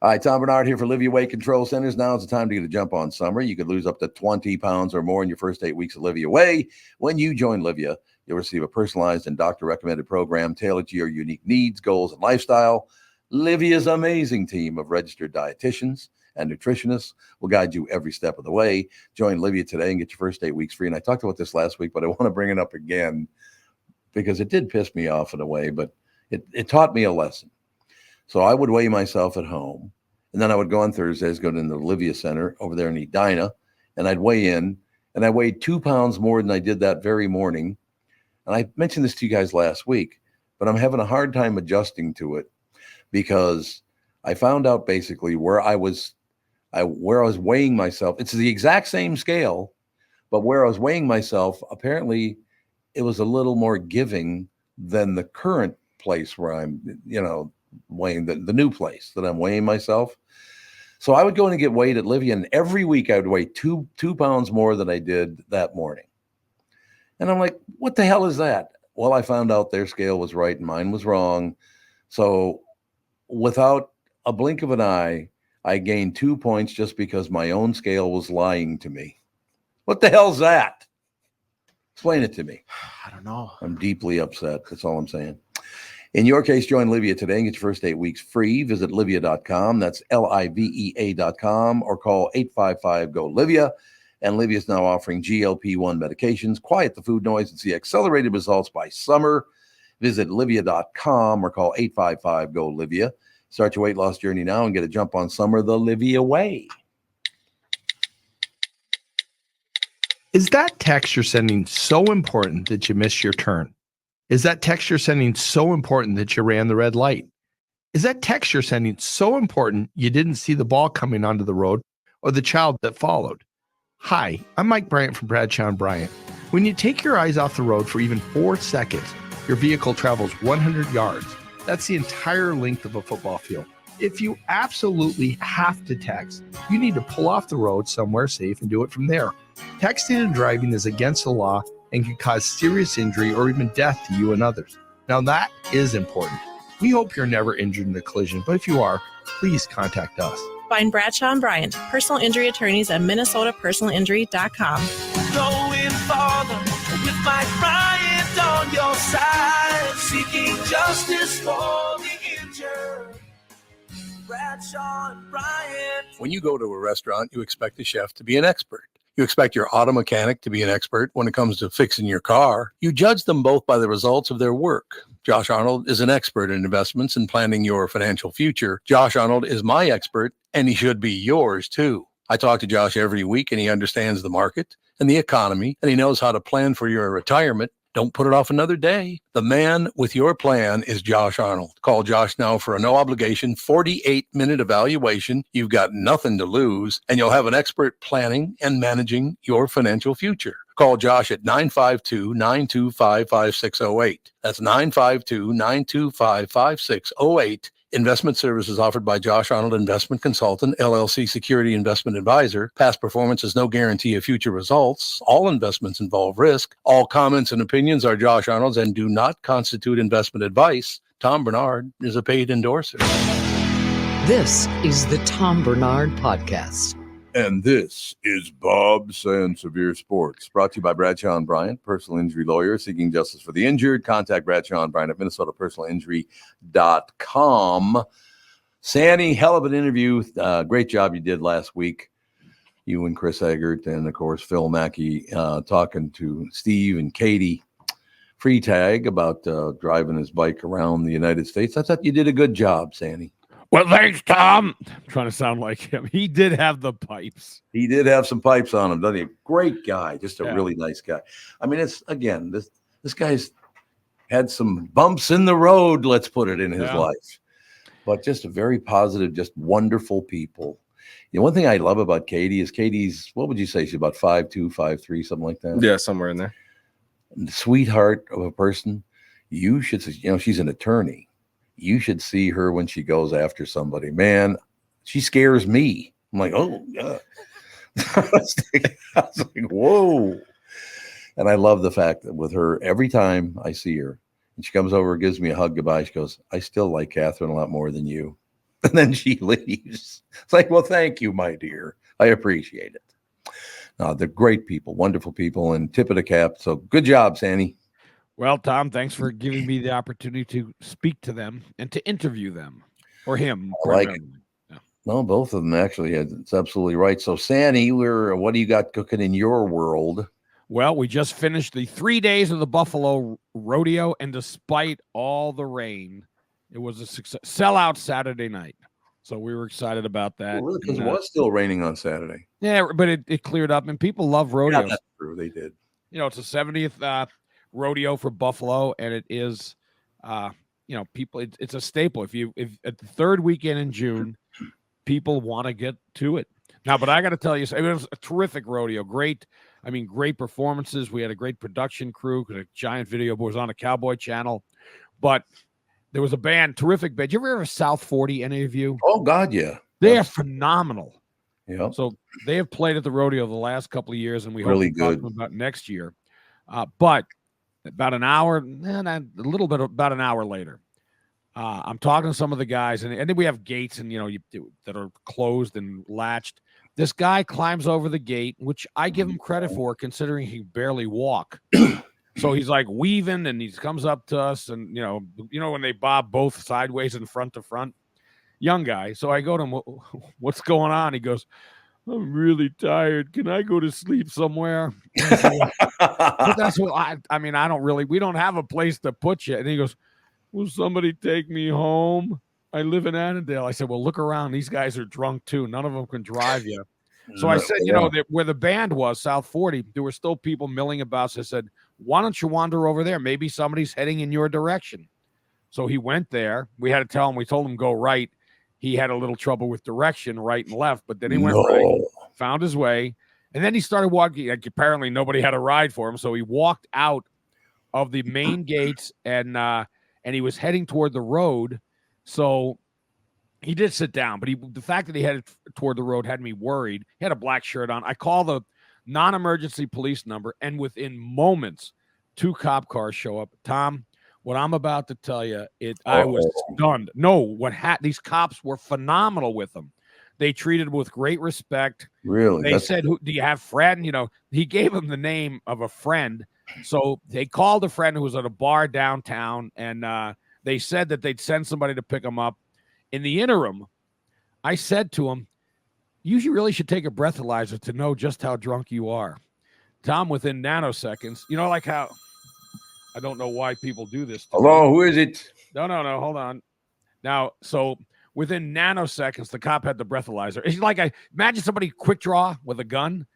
All right, Tom Barnard here for Livia Weight Control Centers. Now is the time to get a jump on summer. You could lose up to 20 pounds or more in your first 8 weeks of Livia Way. When you join Livia, you'll receive a personalized and doctor-recommended program tailored to your unique needs, goals, and lifestyle. Livia's amazing team of registered dietitians and nutritionists will guide you every step of the way. Join Livia today and get your first 8 weeks free. And I talked about this last week, but I want to bring it up again because it did piss me off in a way, but it taught me a lesson. So I would weigh myself at home, and then I would go on Thursdays, go to the Livia Center over there in Edina, and I'd weigh in, and I weighed 2 pounds more than I did that very morning. And I mentioned this to you guys last week, but I'm having a hard time adjusting to it because I found out basically where I was weighing myself. It's the exact same scale, but where I was weighing myself, apparently it was a little more giving than the current place where I'm, weighing the new place that I'm weighing myself. So I would go in and get weighed at Livia, and every week I would weigh two pounds more than I did that morning. And I'm like, what the hell is that? Well, I found out their scale was right and mine was wrong. So without a blink of an eye, I gained 2 points just because my own scale was lying to me. What the hell's that? Explain it to me. I don't know. I'm deeply upset. That's all I'm saying. In your case, join Livia today and get your first 8 weeks free. Visit livia.com. That's LIVEA.com, or call 855-GO-LIVIA. And Livia is now offering GLP-1 medications. Quiet the food noise and see accelerated results by summer. Visit livia.com or call 855-GO-LIVIA. Start your weight loss journey now and get a jump on summer the Livia way. Is that text you're sending so important that you missed your turn? Is that text you're sending so important that you ran the red light? Is that text you're sending so important you didn't see the ball coming onto the road or the child that followed? Hi, I'm Mike Bryant from Bradshaw & Bryant. When you take your eyes off the road for even 4 seconds, your vehicle travels 100 yards. That's the entire length of a football field. If you absolutely have to text, you need to pull off the road somewhere safe and do it from there. Texting and driving is against the law and can cause serious injury or even death to you and others. Now that is important. We hope you're never injured in a collision, but if you are, please contact us. Find Bradshaw & Bryant, personal injury attorneys at minnesotapersonalinjury.com. Going farther with Mike Bryant on your side, seeking justice for the injured. Bradshaw & Bryant. When you go to a restaurant, you expect the chef to be an expert. You expect your auto mechanic to be an expert when it comes to fixing your car. You judge them both by the results of their work. Josh Arnold is an expert in investments and planning your financial future. Josh Arnold is my expert, and he should be yours too. I talk to Josh every week, and he understands the market and the economy, and he knows how to plan for your retirement. Don't put it off another day. The man with your plan is Josh Arnold. Call Josh now for a no-obligation 48-minute evaluation. You've got nothing to lose, and you'll have an expert planning and managing your financial future. Call Josh at 952-925-5608. That's 952-925-5608. Investment services offered by Josh Arnold Investment Consultant, LLC Security Investment Advisor. Past performance is no guarantee of future results. All investments involve risk. All comments and opinions are Josh Arnold's and do not constitute investment advice. Tom Barnard is a paid endorser. This is the Tom Barnard Podcast. And this is Bob Sansevere Sports, brought to you by Bradshaw and Bryant, personal injury lawyer seeking justice for the injured. Contact Bradshaw and Bryant at minnesotapersonalinjury.com. Sandy, hell of an interview. Great job you did last week. You and Chris Egert and, of course, Phil Mackey talking to Steve and Katy Freitag about driving his bike around the United States. I thought you did a good job, Sandy. Well, thanks, Tom. I'm trying to sound like him. He did have the pipes. He did have some pipes on him, doesn't he? Great guy, just a really nice guy. I mean, it's again, this guy's had some bumps in the road, let's put it, in his life, but just a very positive, just wonderful people. You know, one thing I love about Katy is Katie's, what would you say? She's about 5'2", 5'3", something like that. Yeah, somewhere in there. Sweetheart of a person. You should, she's an attorney. You should see her when she goes after somebody. Man, she scares me. I'm like, oh, God. I was like, whoa. And I love the fact that with her, every time I see her, and she comes over, gives me a hug goodbye, she goes, I still like Catherine a lot more than you. And then she leaves. It's like, well, thank you, my dear. I appreciate it. They're great people, wonderful people, and tip of the cap. So good job, Sandy. Well, Tom, thanks for giving me the opportunity to speak to them and to interview them, or him. I like it. Yeah. No, both of them actually. It's absolutely right. So, Sandy, what do you got cooking in your world? Well, we just finished the 3 days of the Buffalo Rodeo, and despite all the rain, it was a success. Sellout Saturday night. So we were excited about that. Well, because it was still raining on Saturday. Yeah, but it cleared up, and people love rodeos. Yeah, that's true. They did. It's the 70th rodeo for Buffalo, and it is people, it's a staple. If at the third weekend in June, people want to get to it now. But I got to tell you, it was a terrific rodeo. Great performances. We had a great production crew because a giant video board was on a Cowboy Channel, but there was a band, terrific band. Did you ever hear of South 40, any of you? Oh God, yeah. They are phenomenal. Yeah. So they have played at the rodeo the last couple of years, and we really hope to talk to them about next year. But about an hour later, I'm talking to some of the guys, and then we have gates and that are closed and latched. This guy climbs over the gate, which I give him credit for, considering he barely walk. So he's like weaving, and he comes up to us, and when they bob both sideways and front to front, young guy. So I go to him, what's going on? He goes, I'm really tired. Can I go to sleep somewhere? But that's what I mean, we don't have a place to put you. And he goes, will somebody take me home? I live in Annandale. I said, well, look around. These guys are drunk too. None of them can drive you. So I said, where the band was, South 40, there were still people milling about. So I said, why don't you wander over there? Maybe somebody's heading in your direction. So he went there. We had to tell him, we told him go right. He had a little trouble with direction, right and left, but then he went right, found his way, and then he started walking. Like, apparently nobody had a ride for him, so he walked out of the main gates, and he was heading toward the road. So he did sit down, but the fact that he headed toward the road had me worried. He had a black shirt on. I call the non-emergency police number, and within moments, 2 cop cars show up. Tom, what I'm about to tell you, I was stunned. No, these cops were phenomenal with him. They treated him with great respect. Really? They said, do you have friend? He gave him the name of a friend. So they called a friend who was at a bar downtown, and they said that they'd send somebody to pick him up. In the interim, I said to him, you really should take a breathalyzer to know just how drunk you are. Tom, within nanoseconds, like how I don't know why people do this. Hello, who is it? No, hold on. Now, so within nanoseconds, the cop had the breathalyzer. It's like imagine somebody quick draw with a gun.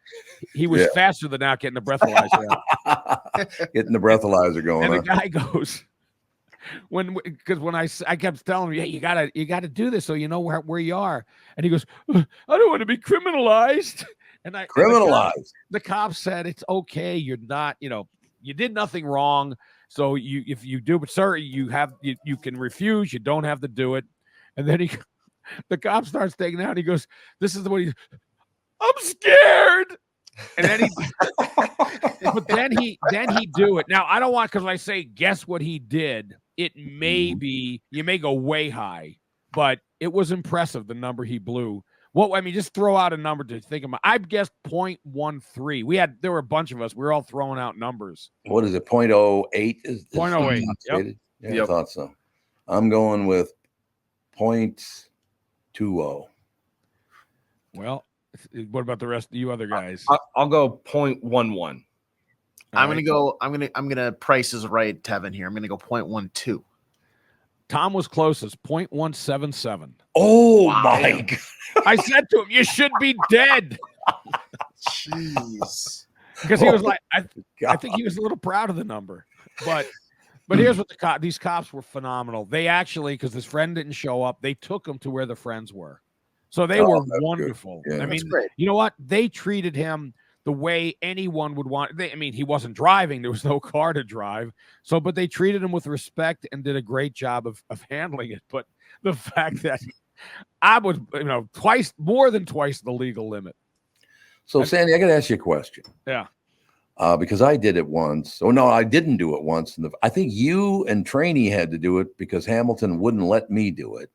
He was faster than that getting the breathalyzer out. Getting the breathalyzer going. And the guy goes, because when I kept telling him, you gotta do this so you know where you are, and he goes, I don't want to be criminalized. And criminalized. The cop said it's okay. You're not, you did nothing wrong. So if you do, but sir, you can refuse. You don't have to do it. And then the cop starts taking out. He goes, "This is the way I'm scared." And then but then he do it. Now I don't want, because I say guess what he did. It may be, you may go way high, but it was impressive the number he blew. Just throw out a number to think about. I've guessed 0.13. There were a bunch of us. We were all throwing out numbers. What is it? 0.08 is 0.08. Yep. Yeah, I thought so. I'm going with 0.20. Well, what about the rest of you other guys? I'll go 0.11. I'm gonna price is right, Tevin, here. I'm gonna go 0.12. Tom was closest, 0.177. Oh my God. I said to him, you should be dead. Jeez. Because he was like, I think he was a little proud of the number. But here's what these cops were phenomenal. They actually, because his friend didn't show up, they took him to where the friends were. So they were wonderful. Yeah, I mean, you know what? They treated him the way anyone would want. He wasn't driving. There was no car to drive. But they treated him with respect and did a great job of handling it. But the fact that I was, more than twice the legal limit. So, Sandy, I got to ask you a question. Yeah. Because I did it once. Oh, no, I didn't do it once. I think you and Trainee had to do it because Hamilton wouldn't let me do it.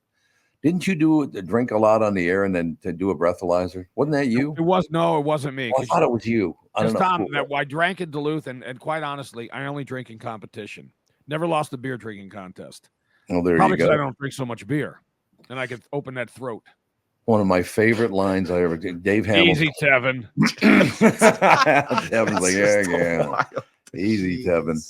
Didn't you drink a lot on the air and then to do a breathalyzer? Wasn't that you? It wasn't me. Oh, I thought it was you. I don't know. Tom, I drank in Duluth, and quite honestly, I only drink in competition. Never lost a beer drinking contest. Oh, there Probably you go. I don't drink so much beer, and I could open that throat. One of my favorite lines I ever did. Dave Hamilton. Easy, Tevin. Tevin's like, yeah. Easy, Tevin.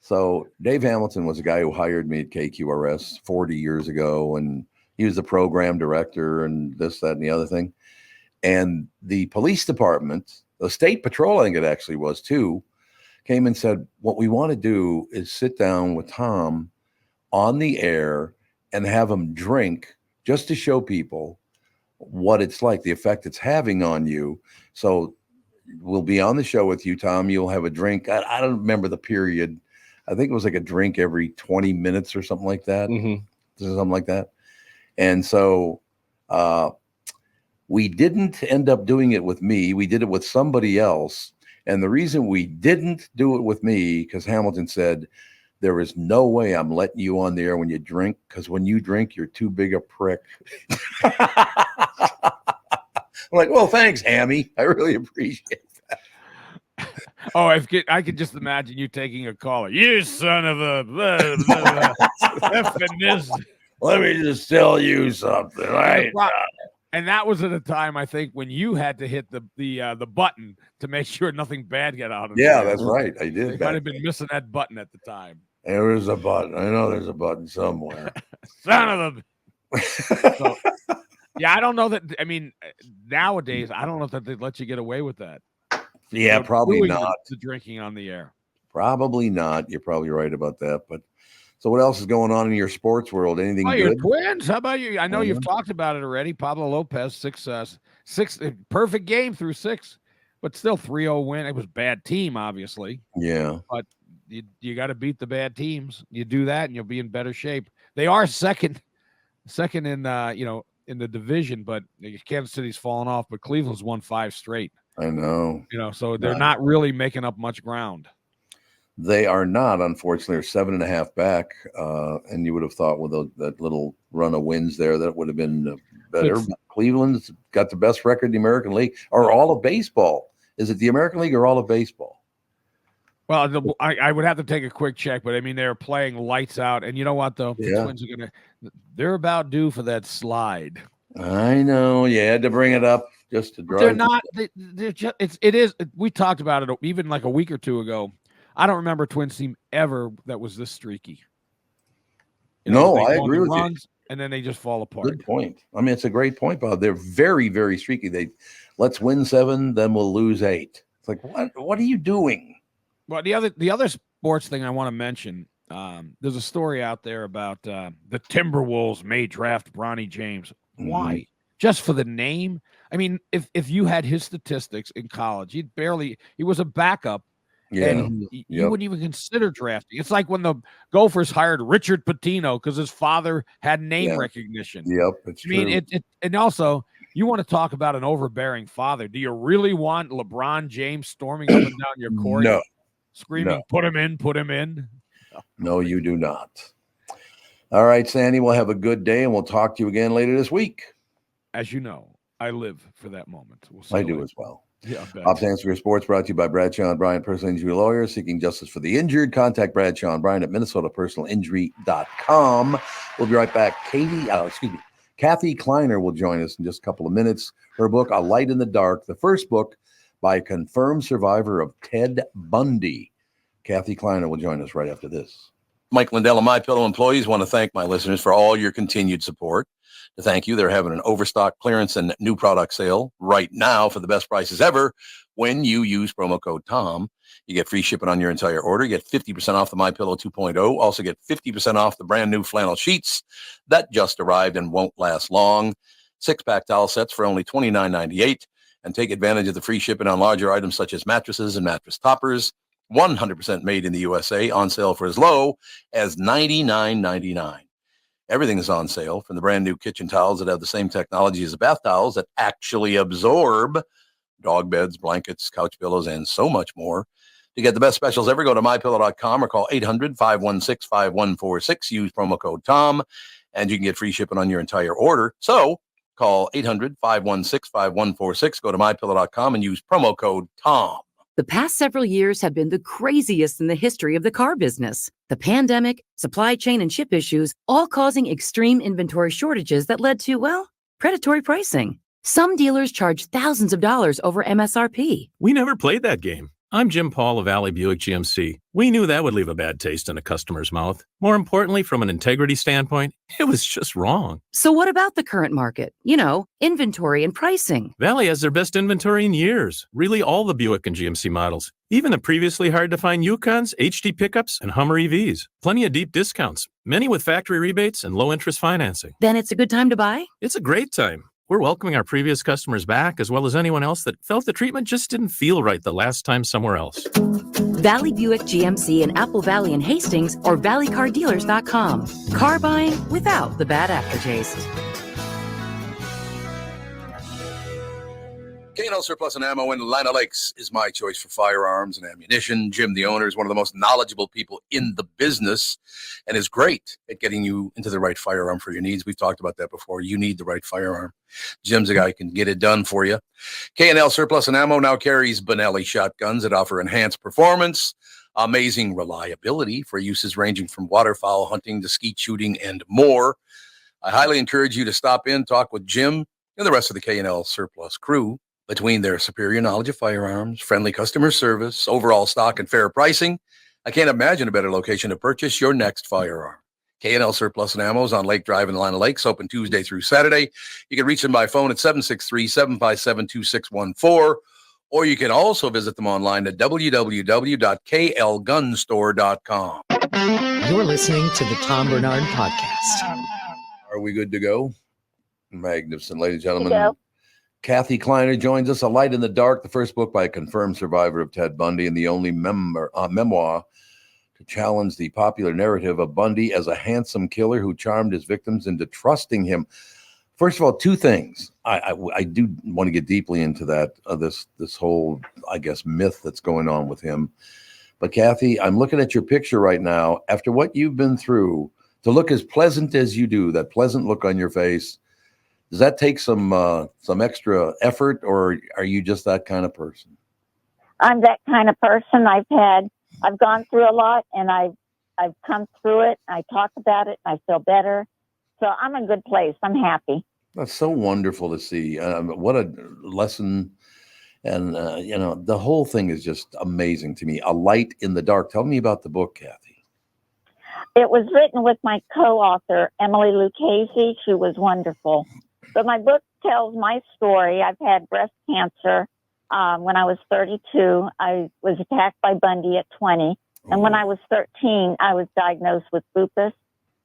So Dave Hamilton was a guy who hired me at KQRS 40 years ago, and he was the program director and this, that, and the other thing. And the police department, the state patrol, I think it actually was too, came and said, what we want to do is sit down with Tom on the air and have him drink just to show people what it's like, the effect it's having on you. So we'll be on the show with you, Tom. You'll have a drink. I don't remember the period. I think it was like a drink every 20 minutes or something like that. Something like that. And so we didn't end up doing it with me. We did it with somebody else. And the reason we didn't do it with me, because Hamilton said, there is no way I'm letting you on the air when you drink, because when you drink, you're too big a prick. I'm like, well, thanks, Hammy. I really appreciate that. Oh, I could just imagine you taking a caller. You son of a Let me just tell you something. And that was at a time, I think, when you had to hit the button to make sure nothing bad got out of it. Yeah, that's right. I did. You might have been missing that button at the time. There is a button. I know there's a button somewhere. Son of a. So, yeah, I don't know that. I mean, nowadays, I don't know that they'd let you get away with that. Yeah, probably not. The drinking on the air. Probably not. You're probably right about that. But so what else is going on in your sports world? Anything good? Your Twins. How about you? I know you've talked about it already. Pablo Lopez, six perfect game through 6, but still 3-0 win. It was a bad team, obviously. Yeah. But you got to beat the bad teams. You do that, and you'll be in better shape. They are second in in the division, but Kansas City's fallen off. But Cleveland's won 5 straight. I know. So they're not really making up much ground. They are not, unfortunately. They're 7.5 back, and you would have thought with that little run of wins there that would have been better. Cleveland's got the best record in the American League, or all of baseball. Is it the American League or all of baseball? Well, I would have to take a quick check, but I mean they're playing lights out, and you know what though, the Twins are they're about due for that slide. I know you had to bring it up just to drive. They're not. They're just. It is. We talked about it even like a week or two ago. I don't remember a Twins team ever that was this streaky. No, I agree with you. And then they just fall apart. Good point. I mean, it's a great point, Bob. They're very, very streaky. Let's win 7, then we'll lose 8. It's like, what are you doing? Well, the other sports thing I want to mention, there's a story out there about the Timberwolves may draft Bronny James. Why? Just for the name? I mean, if you had his statistics in college, he was a backup, And you wouldn't even consider drafting. It's like when the Gophers hired Richard Pitino because his father had name recognition. Yep, it's true. I mean, and also, you want to talk about an overbearing father. Do you really want LeBron James storming up and down your court? No. Screaming, put him in, put him in? No, you do not. All right, Sandy, we'll have a good day, and we'll talk to you again later this week. As you know, I live for that moment. I do as well. Yeah, Sansevere Sports brought to you by Bradshaw and Bryant, personal injury lawyers seeking justice for the injured. Contact Bradshaw and Bryant at minnesotapersonalinjury.com. We'll be right back. Kathy Kleiner will join us in just a couple of minutes. Her book, A Light in the Dark, the first book by a confirmed survivor of Ted Bundy. Kathy Kleiner will join us right after this. Mike Lindell and MyPillow employees want to thank my listeners for all your continued support. To thank you, they're having an overstock clearance and new product sale right now for the best prices ever. When you use promo code TOM, you get free shipping on your entire order. You get 50% off the MyPillow 2.0. Also get 50% off the brand new flannel sheets that just arrived and won't last long. 6-pack towel sets for only $29.98. And take advantage of the free shipping on larger items such as mattresses and mattress toppers. 100% made in the USA, on sale for as low as $99.99. Everything is on sale, from the brand new kitchen towels that have the same technology as the bath towels that actually absorb dog beds, blankets, couch pillows, and so much more. To get the best specials ever, go to mypillow.com or call 800-516-5146. Use promo code TOM, and you can get free shipping on your entire order. So call 800-516-5146. Go to mypillow.com and use promo code TOM. The past several years have been the craziest in the history of the car business. The pandemic, supply chain, and chip issues, all causing extreme inventory shortages that led to, well, predatory pricing. Some dealers charge thousands of dollars over MSRP. We never played that game. I'm Jim Paul of Valley Buick GMC. We knew that would leave a bad taste in a customer's mouth. More importantly, from an integrity standpoint, it was just wrong. So what about the current market? You know, inventory and pricing. Valley has their best inventory in years. Really all the Buick and GMC models. Even the previously hard-to-find Yukons, HD pickups, and Hummer EVs. Plenty of deep discounts. Many with factory rebates and low-interest financing. Then it's a good time to buy? It's a great time. We're welcoming our previous customers back, as well as anyone else that felt the treatment just didn't feel right the last time somewhere else. Valley Buick GMC in Apple Valley and Hastings, or valleycardealers.com. Car buying without the bad aftertaste. K&L Surplus and Ammo in Lina Lakes is my choice for firearms and ammunition. Jim, the owner, is one of the most knowledgeable people in the business and is great at getting you into the right firearm for your needs. We've talked about that before. You need the right firearm. Jim's a guy who can get it done for you. K&L Surplus and Ammo now carries Benelli shotguns that offer enhanced performance, amazing reliability for uses ranging from waterfowl hunting to skeet shooting and more. I highly encourage you to stop in, talk with Jim and the rest of the K&L Surplus crew. Between their superior knowledge of firearms, friendly customer service, overall stock, and fair pricing, I can't imagine a better location to purchase your next firearm. K&L Surplus and Ammo is on Lake Drive in Lina Lakes, open Tuesday through Saturday. You can reach them by phone at 763-757-2614, or you can also visit them online at www.klgunstore.com. You're listening to the Tom Barnard Podcast. Are we good to go? Magnificent, ladies and gentlemen. Kathy Kleiner joins us. A Light in the Dark, the first book by a confirmed survivor of Ted Bundy and the only memoir to challenge the popular narrative of Bundy as a handsome killer who charmed his victims into trusting him. First of all, two things. I do want to get deeply into that, this whole, I guess, myth that's going on with him. But Kathy, I'm looking at your picture right now. After what you've been through, to look as pleasant as you do, that pleasant look on your face, does that take some extra effort, or are you just that kind of person? I'm that kind of person. I've gone through a lot, and I've come through it. I talk about it. I feel better. So I'm in a good place. I'm happy. That's so wonderful to see. What a lesson. And, the whole thing is just amazing to me. A Light in the Dark. Tell me about the book, Kathy. It was written with my co-author, Emily Lucchese. She was wonderful. But my book tells my story. I've had breast cancer when I was 32. I was attacked by Bundy at 20. And when I was 13, I was diagnosed with lupus.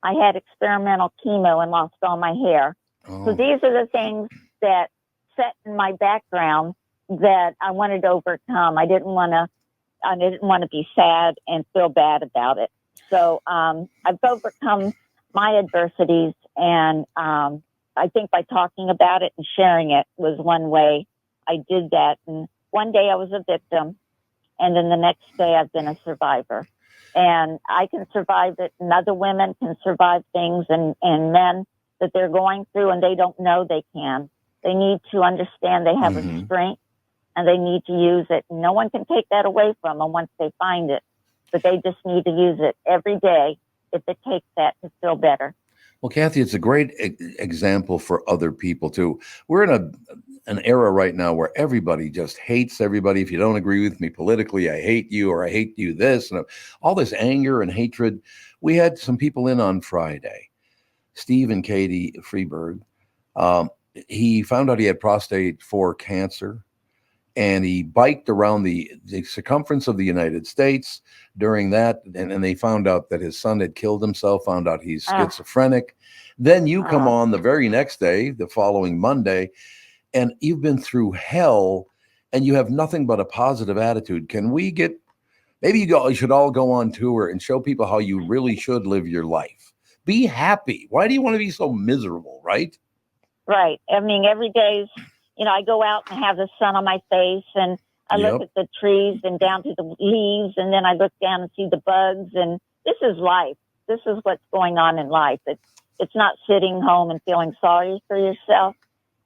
I had experimental chemo and lost all my hair. So these are the things that set in my background that I wanted to overcome. I didn't want to I didn't want to be sad and feel bad about it. So I've overcome my adversities, and I think by talking about it and sharing it was one way I did that. And one day I was a victim, and then the next day I've been a survivor. And I can survive it, and other women can survive things, and men that they're going through and they don't know they can. They need to understand they have a strength, and they need to use it. No one can take that away from them once they find it, but they just need to use it every day if it takes that to feel better. Well, Kathy, it's a great example for other people too. We're in an era right now where everybody just hates everybody. If you don't agree with me politically, I hate you, or I hate you this, and all this anger and hatred. We had some people in on Friday, Steve and Katy Freitag. He found out he had prostate 4 cancer, and he biked around the circumference of the United States during that. And they found out that his son had killed himself, found out he's schizophrenic. Then you come on the very next day, the following Monday, and you've been through hell and you have nothing but a positive attitude. Can we get, maybe you should all go on tour and show people how you really should live your life. Be happy. Why do you want to be so miserable, right? Right. I mean, every day, I go out and have the sun on my face, and I look at the trees and down to the leaves, and then I look down and see the bugs, and this is life. This is what's going on in life. It's not sitting home and feeling sorry for yourself.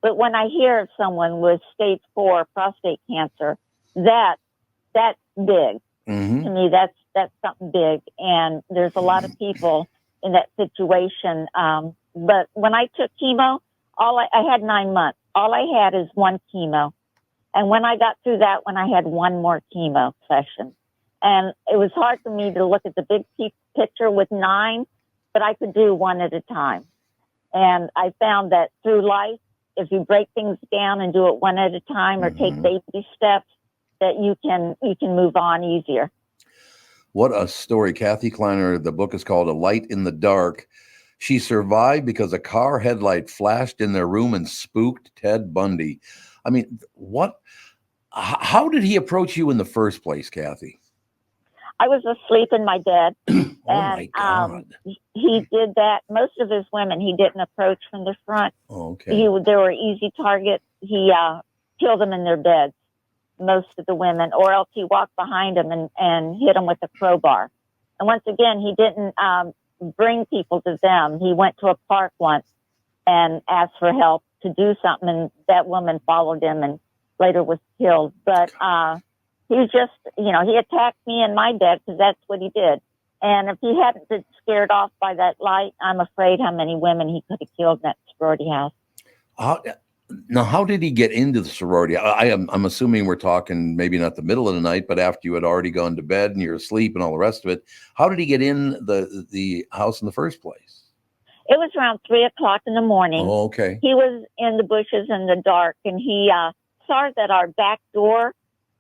But when I hear of someone with stage 4 prostate cancer, that's big. To me, that's something big. And there's a lot of people in that situation. But when I took chemo, I had 9 months. All I had is 1 chemo. And when I got through that one, I had 1 more chemo session. And it was hard for me to look at the big picture with 9, but I could do 1 at a time. And I found that through life, if you break things down and do it 1 at a time, or take baby steps, that you can move on easier. What a story. Kathy Kleiner, the book is called A Light in the Dark. She survived because a car headlight flashed in their room and spooked Ted Bundy. I mean, how did he approach you in the first place, Kathy? I was asleep in my bed. My God. He did that. Most of his women, he didn't approach from the front. Okay. They were easy targets. He killed them in their beds, most of the women, or else he walked behind them and hit them with a crowbar. And once again, he didn't bring people to them. He went to a park once and asked for help to do something, and that woman followed him and later was killed. But he just, he attacked me in my bed because that's what he did. And if he hadn't been scared off by that light, I'm afraid how many women he could have killed in that sorority house. How did he get into the sorority? I'm assuming we're talking maybe not the middle of the night, but after you had already gone to bed and you're asleep and all the rest of it. How did he get in the house in the first place? It was around 3:00 in the morning. Oh, okay. He was in the bushes in the dark, and he saw that our back door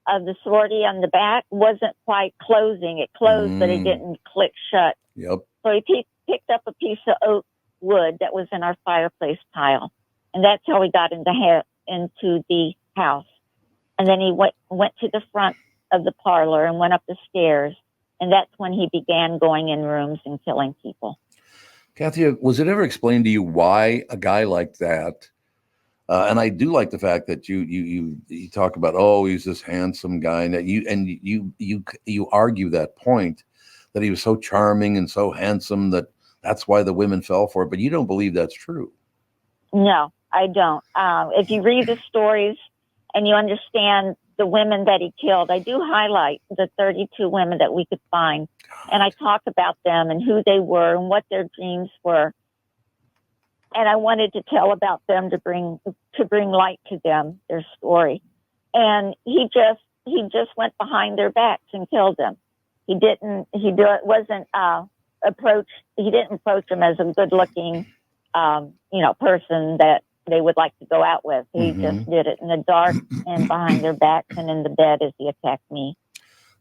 of the sorority on the back wasn't quite closing. It closed, but it didn't click shut. Yep. So he picked up a piece of oak wood that was in our fireplace pile, and that's how he got into the house. And then he went to the front of the parlor and went up the stairs, and that's when he began going in rooms and killing people. Kathy, was it ever explained to you why a guy like that? And I do like the fact that you talk about, he's this handsome guy, and you argue that point that he was so charming and so handsome that's why the women fell for it. But you don't believe that's true. No, I don't. If you read the stories and you understand the women that he killed, I do highlight the 32 women that we could find, and I talk about them and who they were and what their dreams were. And I wanted to tell about them to bring light to them, their story. And he just went behind their backs and killed them. He didn't approach them as a good looking, person that they would like to go out with. He just did it in the dark and behind their backs and in the bed as he attacked me.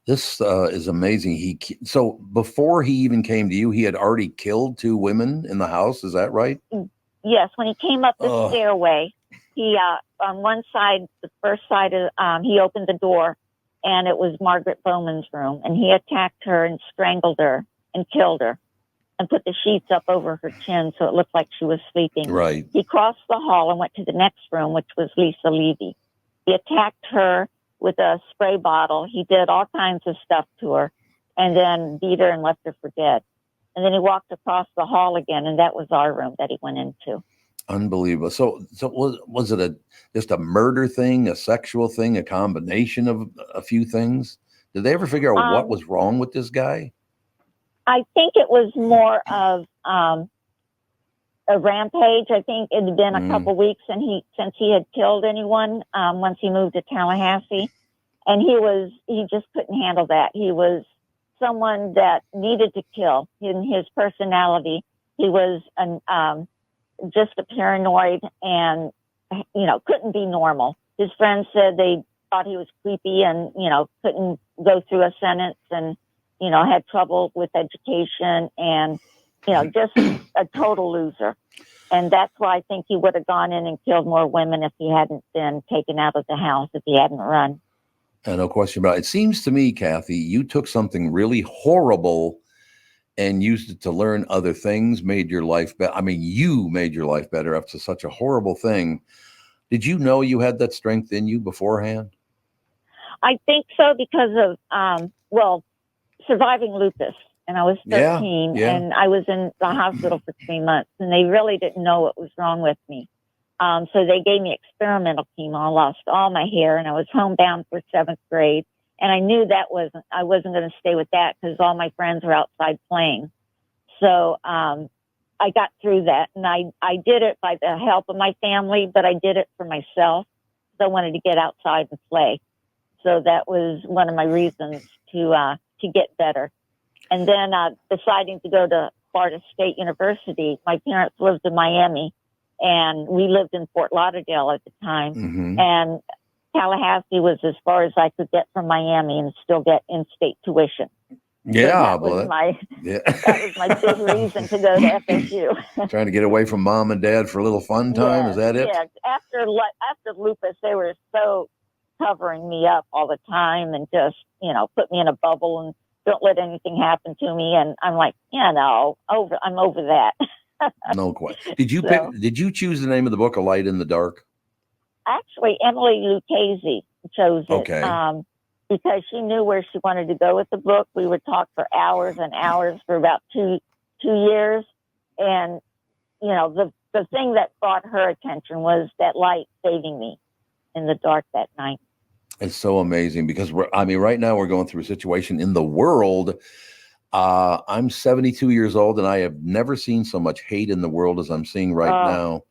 This is amazing. So before he even came to you, he had already killed 2 women in the house. Is that right? Yes, when he came up the stairway, he on one side, the first side, he opened the door, and it was Margaret Bowman's room, and he attacked her and strangled her and killed her and put the sheets up over her chin so it looked like she was sleeping. Right. He crossed the hall and went to the next room, which was Lisa Levy. He attacked her with a spray bottle. He did all kinds of stuff to her and then beat her and left her for dead. And then he walked across the hall again, and that was our room that he went into. Unbelievable. So was it just a murder thing, a sexual thing, a combination of a few things? Did they ever figure out what was wrong with this guy? I think it was more of a rampage. I think it had been a couple weeks since he had killed anyone once he moved to Tallahassee, and he just couldn't handle that. He was someone that needed to kill. In his personality, he was just a paranoid and couldn't be normal. His friends said they thought he was creepy and couldn't go through a sentence and had trouble with education and just a total loser. And that's why I think he would have gone in and killed more women if he hadn't been taken out of the house, if he hadn't run. No question about it. It seems to me, Kathy, you took something really horrible and used it to learn other things, made your life better. I mean, you made your life better after such a horrible thing. Did you know you had that strength in you beforehand? I think so because of, surviving lupus. And I was 13 and I was in the hospital for 3 months and they really didn't know what was wrong with me. So they gave me experimental chemo. I lost all my hair and I was homebound for 7th grade. And I knew I wasn't going to stay with that because all my friends were outside playing. So I got through that and I did it by the help of my family, but I did it for myself. So I wanted to get outside and play. So that was one of my reasons to get better. And then deciding to go to Florida State University, my parents lived in Miami and we lived in Fort Lauderdale at the time. Mm-hmm. And Tallahassee was as far as I could get from Miami and still get in-state tuition. Yeah, so that was my big reason to go to FSU. Trying to get away from mom and dad for a little fun time. Is that it? Yeah. After lupus, they were so covering me up all the time and just, put me in a bubble and don't let anything happen to me. And I'm like, I'm over that. No question. Did you choose the name of the book, A Light in the Dark? Actually, Emily Lucchese chose it. Okay. Because she knew where she wanted to go with the book. We would talk for hours and hours for about two years. And, the thing that brought her attention was that light saving me in the dark that night. It's so amazing because right now we're going through a situation in the world. I'm 72 years old and I have never seen so much hate in the world as I'm seeing right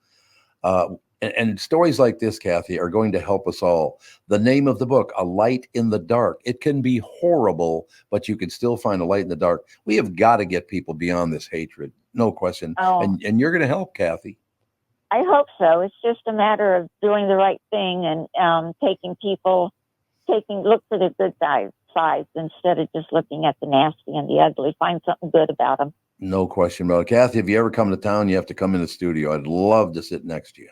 now. And stories like this, Kathy, are going to help us all. The name of the book, A Light in the Dark. It can be horrible, but you can still find a light in the dark. We have got to get people beyond this hatred. No question. And you're going to help, Kathy. I hope so. It's just a matter of doing the right thing and look for the good sides instead of just looking at the nasty and the ugly. Find something good about them. No question about it. Kathy, if you ever come to town, you have to come in the studio. I'd love to sit next to you.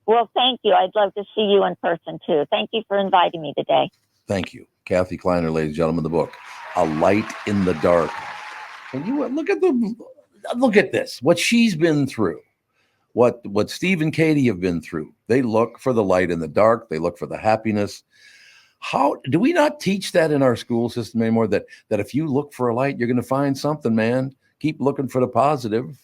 Well, thank you. I'd love to see you in person, too. Thank you for inviting me today. Thank you. Kathy Kleiner, ladies and gentlemen, the book, A Light in the Dark. And you look at this, what she's been through, what Steve and Katy have been through. They look for the light in the dark. They look for the happiness. How do we not teach that in our school system anymore? That if you look for a light, you're going to find something, man. Keep looking for the positive.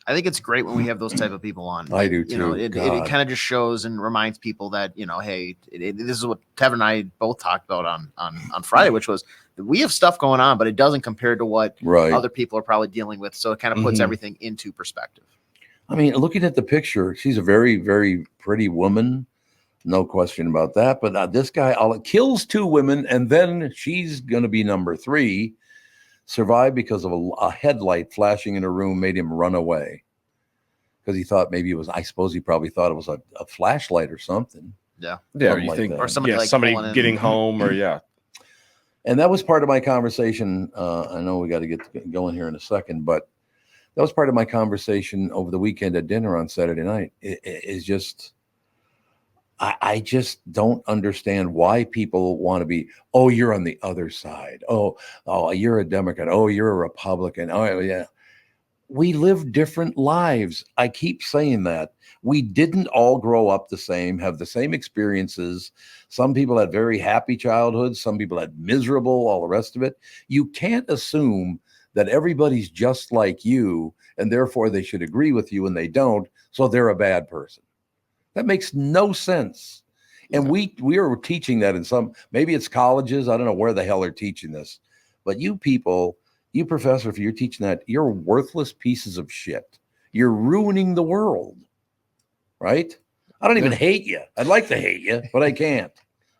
I think it's great when we have those type of people on. I do too. It kind of just shows and reminds people that, hey, this is what Tevin and I both talked about on Friday, which was that we have stuff going on, but it doesn't compare to what other people are probably dealing with. So it kind of puts everything into perspective. I mean, looking at the picture, she's a very, very pretty woman. No question about that. But this guy kills 2 women, and then she's going to be number 3. Survived because of a headlight flashing in a room made him run away. Because he thought maybe it was, I suppose he probably thought it was a flashlight or something. Yeah. Yeah. Or you think, or somebody getting home or And that was part of my conversation. I know we got to get going here in a second, but that was part of my conversation over the weekend at dinner on Saturday night. It's just, I just don't understand why people want to be, oh, you're on the other side. Oh, you're a Democrat. Oh, you're a Republican. Oh, yeah. We live different lives. I keep saying that. We didn't all grow up the same, have the same experiences. Some people had very happy childhoods. Some people had miserable, all the rest of it. You can't assume that everybody's just like you, and therefore they should agree with you, and they don't, so they're a bad person. That makes no sense. And we are teaching that in some, maybe it's colleges. I don't know where the hell they're teaching this. But you people, you professor, if you're teaching that, you're worthless pieces of shit. You're ruining the world. Right? I don't even hate you. I'd like to hate you, but I can't.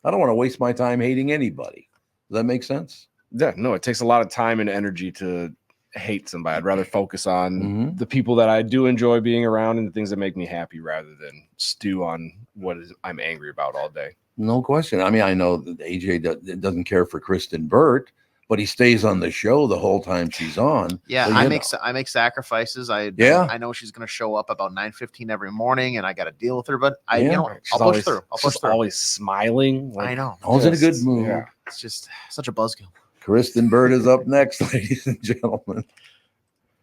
I don't want to waste my time hating anybody. Does that make sense? Yeah, no, it takes a lot of time and energy to hate somebody. I'd rather focus on the people that I do enjoy being around and the things that make me happy rather than stew on what I'm angry about all day. No question. I mean, I know that AJ doesn't care for Kristen Burt, but he stays on the show the whole time she's on. Yeah, so, I make sacrifices. I know she's going to show up about 9:15 every morning, and I got to deal with her. But I'll push through. She's always smiling. I know. Always in a good mood. Yeah. It's just such a buzzkill. Kristen Burt is up next, ladies and gentlemen.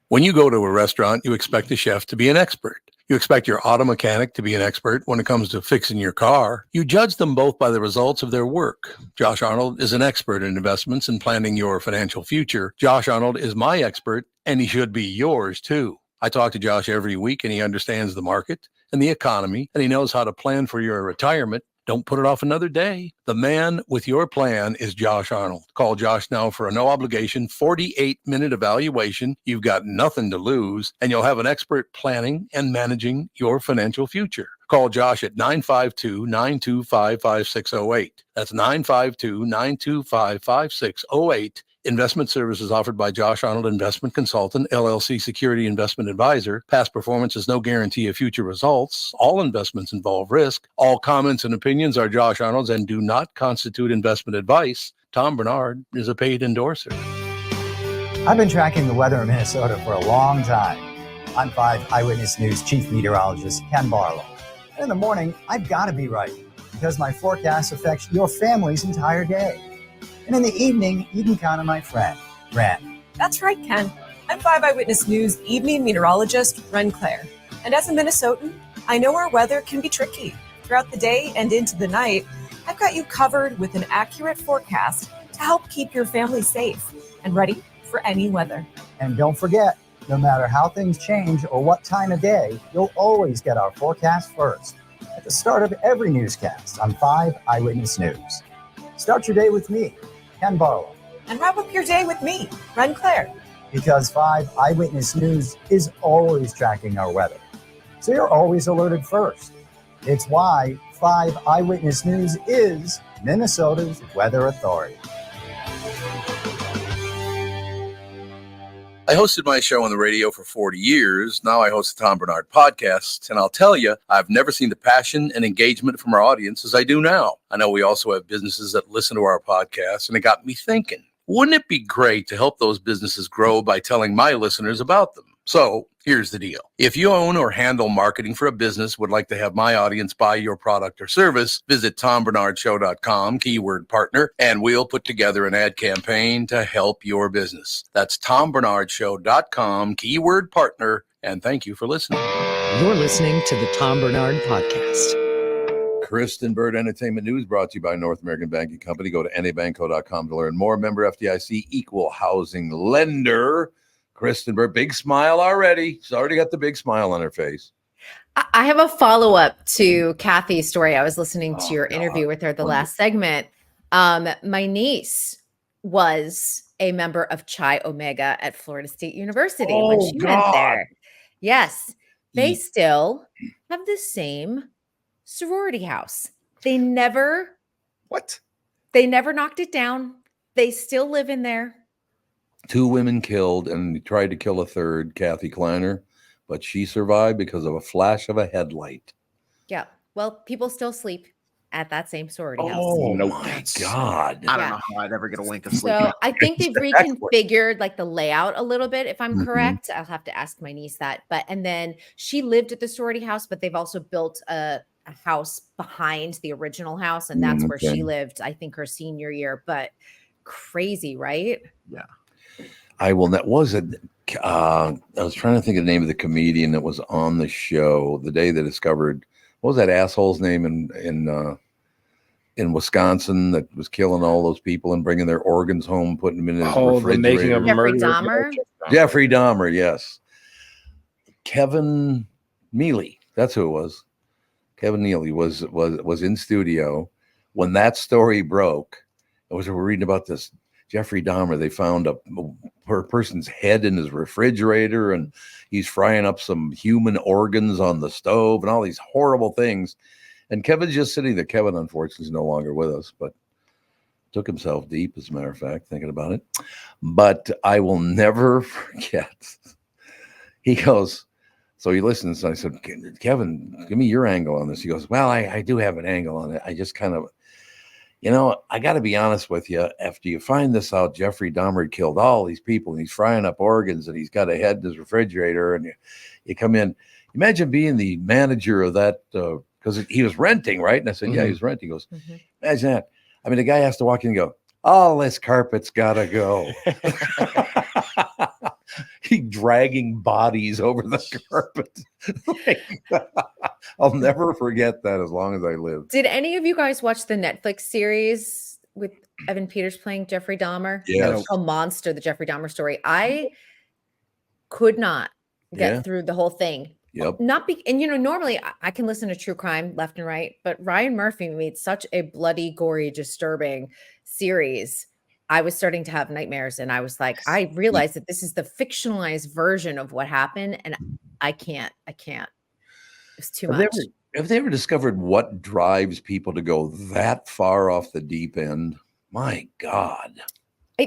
When you go to a restaurant, you expect the chef to be an expert. You expect your auto mechanic to be an expert when it comes to fixing your car. You judge them both by the results of their work. Josh Arnold is an expert in investments and planning your financial future. Josh Arnold is my expert, and he should be yours too. I talk to Josh every week, and he understands the market and the economy, and he knows how to plan for your retirement. Don't put it off another day. The man with your plan is Josh Arnold. Call Josh now for a no-obligation 48-minute evaluation. You've got nothing to lose, and you'll have an expert planning and managing your financial future. Call Josh at 952-925-5608. That's 952-925-5608. Investment services offered by Josh Arnold Investment Consultant, LLC Security Investment Advisor. Past performance is no guarantee of future results. All investments involve risk. All comments and opinions are Josh Arnold's and do not constitute investment advice. Tom Barnard is a paid endorser. I've been tracking the weather in Minnesota for a long time. I'm 5 Eyewitness News Chief Meteorologist Ken Barlow. And in the morning, I've got to be right because my forecast affects your family's entire day. And in the evening, you can count on my friend, Ren. That's right, Ken. I'm 5 Eyewitness News evening meteorologist Ren Claire. And as a Minnesotan, I know our weather can be tricky. Throughout the day and into the night, I've got you covered with an accurate forecast to help keep your family safe and ready for any weather. And don't forget, no matter how things change or what time of day, you'll always get our forecast first at the start of every newscast on 5 Eyewitness News. Start your day with me, Ken Barlow. And wrap up your day with me, Ren Claire. Because 5 Eyewitness News is always tracking our weather. So you're always alerted first. It's why 5 Eyewitness News is Minnesota's weather authority. I hosted my show on the radio for 40 years. Now I host the Tom Barnard podcast. And I'll tell you, I've never seen the passion and engagement from our audience as I do now. I know we also have businesses that listen to our podcast, and it got me thinking, wouldn't it be great to help those businesses grow by telling my listeners about them? So here's the deal. If you own or handle marketing for a business, would like to have my audience buy your product or service, visit TomBarnardShow.com, keyword partner, and we'll put together an ad campaign to help your business. That's TomBarnardShow.com, keyword partner, and thank you for listening. You're listening to the Tom Barnard Podcast. Kristen Burt Entertainment News brought to you by North American Banking Company. Go to nabanco.com to learn more. Member FDIC, equal housing lender. Kristen Burt, big smile already. She's already got the big smile on her face. I have a follow-up to Kathy's story. I was listening to your interview with her, the last segment. My niece was a member of Chi Omega at Florida State University when she went there. Yes, they still have the same sorority house. They never knocked it down. They still live in there. 2 women killed, and he tried to kill a third, Kathy Kleiner, but she survived because of a flash of a headlight. Yeah. Well, people still sleep at that same sorority house. Oh, my God. I don't know how I'd ever get a wink of sleep. So I think they've reconfigured like the layout a little bit, if I'm correct. I'll have to ask my niece that. And then she lived at the sorority house, but they've also built a a house behind the original house, and that's where she lived, I think, her senior year. But crazy, right? Yeah. I will not. Was it? I was trying to think of the name of the comedian that was on the show the day they discovered. What was that asshole's name in Wisconsin that was killing all those people and bringing their organs home, putting them in his refrigerator? The making of a Jeffrey murderer. Dahmer? Jeffrey Dahmer, yes. Kevin Neely, that's who it was. Kevin Neely was in studio when that story broke. We're reading about this Jeffrey Dahmer. They found a person's head in his refrigerator, and he's frying up some human organs on the stove and all these horrible things. And Kevin's just sitting there. Kevin, unfortunately, is no longer with us, but took himself deep, as a matter of fact, thinking about it. But I will never forget. He goes, so he listens. And I said, Kevin, give me your angle on this. He goes, well, I do have an angle on it. I just kind of, I got to be honest with you. After you find this out, Jeffrey Dahmer killed all these people, and he's frying up organs, and he's got a head in his refrigerator, and you come in. Imagine being the manager of that, because he was renting, right? And I said, yeah, he was renting. He goes, imagine that. I mean, the guy has to walk in and go, all this carpet's got to go. He dragging bodies over the carpet. I'll never forget that as long as I live. Did any of you guys watch the Netflix series with Evan Peters playing Jeffrey Dahmer? Yes. A Monster, the Jeffrey Dahmer story. I could not get through the whole thing. Yep. And normally I can listen to true crime left and right, but Ryan Murphy made such a bloody, gory, disturbing series. I was starting to have nightmares, and I was like, I realized that this is the fictionalized version of what happened, and I can't. It's too much. Have they ever discovered what drives people to go that far off the deep end? My God.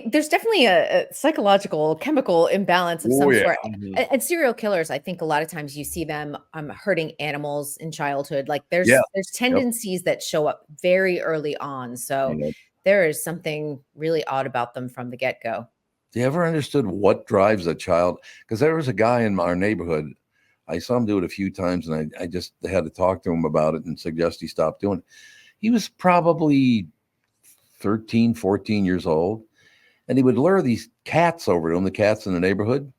There's definitely a psychological, chemical imbalance of some sort. And serial killers, I think a lot of times you see them hurting animals in childhood. Like there's tendencies that show up very early on. So there is something really odd about them from the get-go. Have you ever understood what drives a child? Because there was a guy in our neighborhood. I saw him do it a few times, and I just had to talk to him about it and suggest he stop doing it. He was probably 13, 14 years old. And he would lure these cats over to him, the cats in the neighborhood.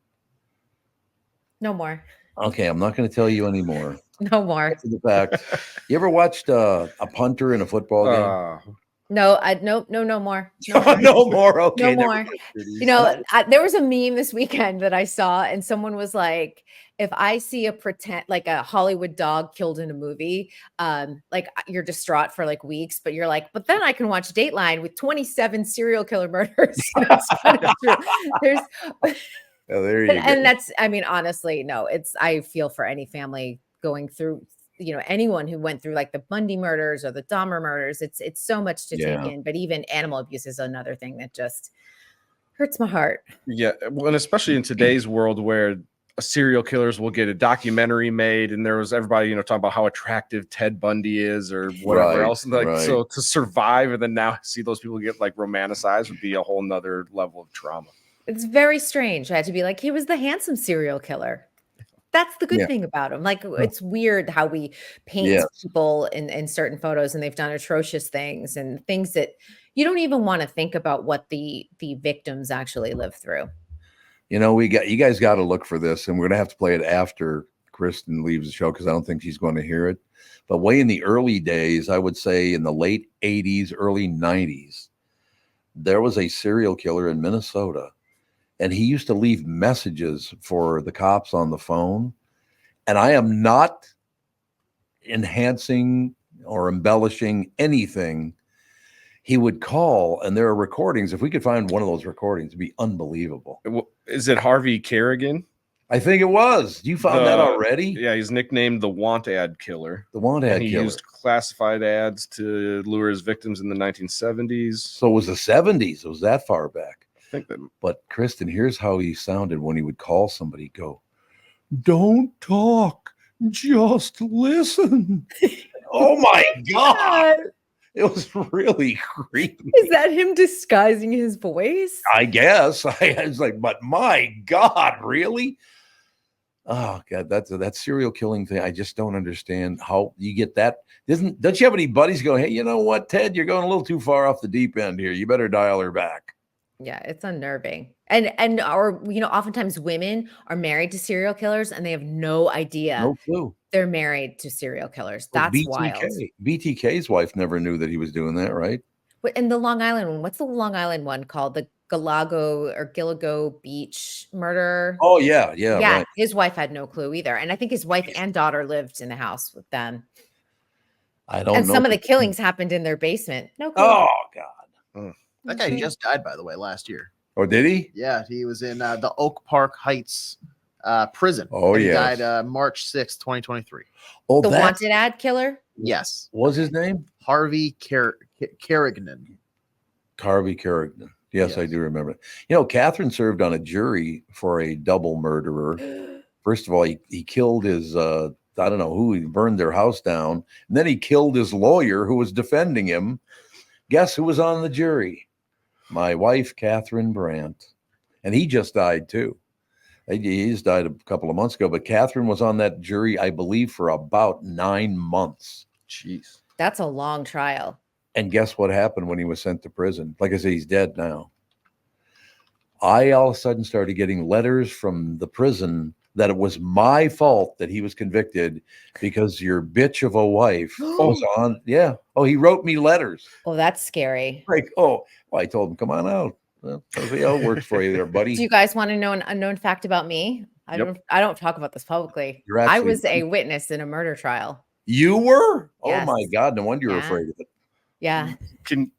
No more. Okay, I'm not going to tell you anymore. No more. To the fact, you ever watched a punter in a football game? No, no more. No more. Okay, no more. There was a meme this weekend that I saw, and someone was like, if I see a Hollywood dog killed in a movie, like you're distraught for like weeks, but you're like, but then I can watch Dateline with 27 serial killer murders. That's kind of true. There you go. And that's, I mean, honestly, no, I feel for any family going through, anyone who went through like the Bundy murders or the Dahmer murders. It's so much to take in, but even animal abuse is another thing that just hurts my heart. Yeah. Well, and especially in today's world where serial killers will get a documentary made, and there was everybody, talking about how attractive Ted Bundy is or whatever else. So to survive and then now see those people get like romanticized would be a whole nother level of trauma. It's very strange. I had to be like, he was the handsome serial killer. That's the good thing about him. Like, it's weird how we paint people in certain photos, and they've done atrocious things and things that you don't even want to think about what the victims actually live through. You guys got to look for this, and we're going to have to play it after Kristen leaves the show because I don't think she's going to hear it. But way in the early days, I would say in the late 80s, early 90s, there was a serial killer in Minnesota. And he used to leave messages for the cops on the phone. And I am not enhancing or embellishing anything. He would call, and there are recordings. If we could find one of those recordings, it'd be unbelievable. Is it Harvey Kerrigan? I think it was. You found that already? Yeah, he's nicknamed the Want Ad Killer. The Want Ad Killer. He used classified ads to lure his victims in the 1970s. So it was the 70s. It was that far back. But Kristen, here's how he sounded when he would call somebody. Go, don't talk, just listen. Oh my God. It was really creepy. Is that him disguising his voice? I guess. I was like, but my God, really? Oh God, that serial killing thing. I just don't understand how you get that. Don't you have any buddies go, hey, you know what, Ted, you're going a little too far off the deep end here. You better dial her back. Yeah, it's unnerving. And or oftentimes women are married to serial killers and they have no idea No clue. they're married to serial killers. Well, That's wild. BTK's wife never knew that he was doing that, right? And the Long Island one, what's the Long Island one called? The Gilligo Beach murder. Oh yeah, right. His wife had no clue either. And I think his wife and daughter lived in the house with them. I don't know. And some of the killings happened in their basement. No clue. Oh God. That guy just died, by the way, last year. Oh, did he? Yeah, he was in the Oak Park Heights prison. Oh, and he yes. died March 6th, 2023. Oh, The wanted ad killer? Yes. What was his name? Harvey Carrigan. Harvey Carrigan. Yes, I do remember. Catherine served on a jury for a double murderer. First of all, he killed his, I don't know who, he burned their house down. And then he killed his lawyer who was defending him. Guess who was on the jury? My wife, Catherine Brandt. And he just died too. He just died a couple of months ago. But Catherine was on that jury, I believe, for about 9 months. Jeez. That's a long trial. And guess what happened when he was sent to prison? Like I say, he's dead now. I all of a sudden started getting letters from the prison that it was my fault that he was convicted because your bitch of a wife was on. Yeah. Oh, he wrote me letters. Oh, that's scary. Like, well, I told him, come on out. Well, see how it works for you there, buddy. Do you guys want to know an unknown fact about me? I don't talk about this publicly. You're I actually- was a witness in a murder trial. You were? Yes. Oh my God. No wonder you're afraid of it. Yeah. Can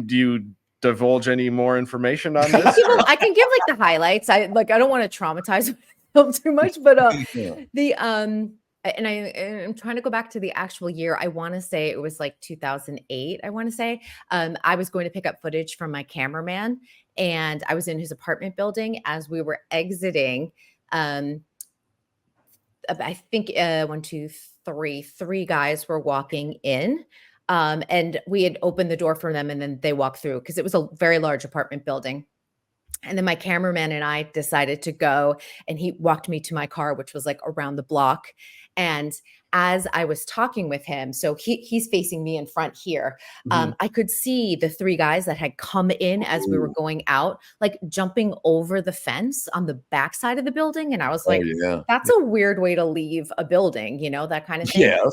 you divulge any more information on I this? can give like the highlights. I don't want to traumatize myself too much, but I'm trying to go back to the actual year. I want to say it was like 2008. I want to say I was going to pick up footage from my cameraman, and I was in his apartment building as we were exiting. I think 1, 2, 3, 3 guys were walking in. And we had opened the door for them, and then they walked through because it was a very large apartment building. And then my cameraman and I decided to go, and he walked me to my car, which was like around the block. And as I was talking with him, so he's facing me in front here, I could see the 3 guys that had come in as we were going out, like jumping over the fence on the backside of the building. And I was like, that's a weird way to leave a building, that kind of thing. Yes.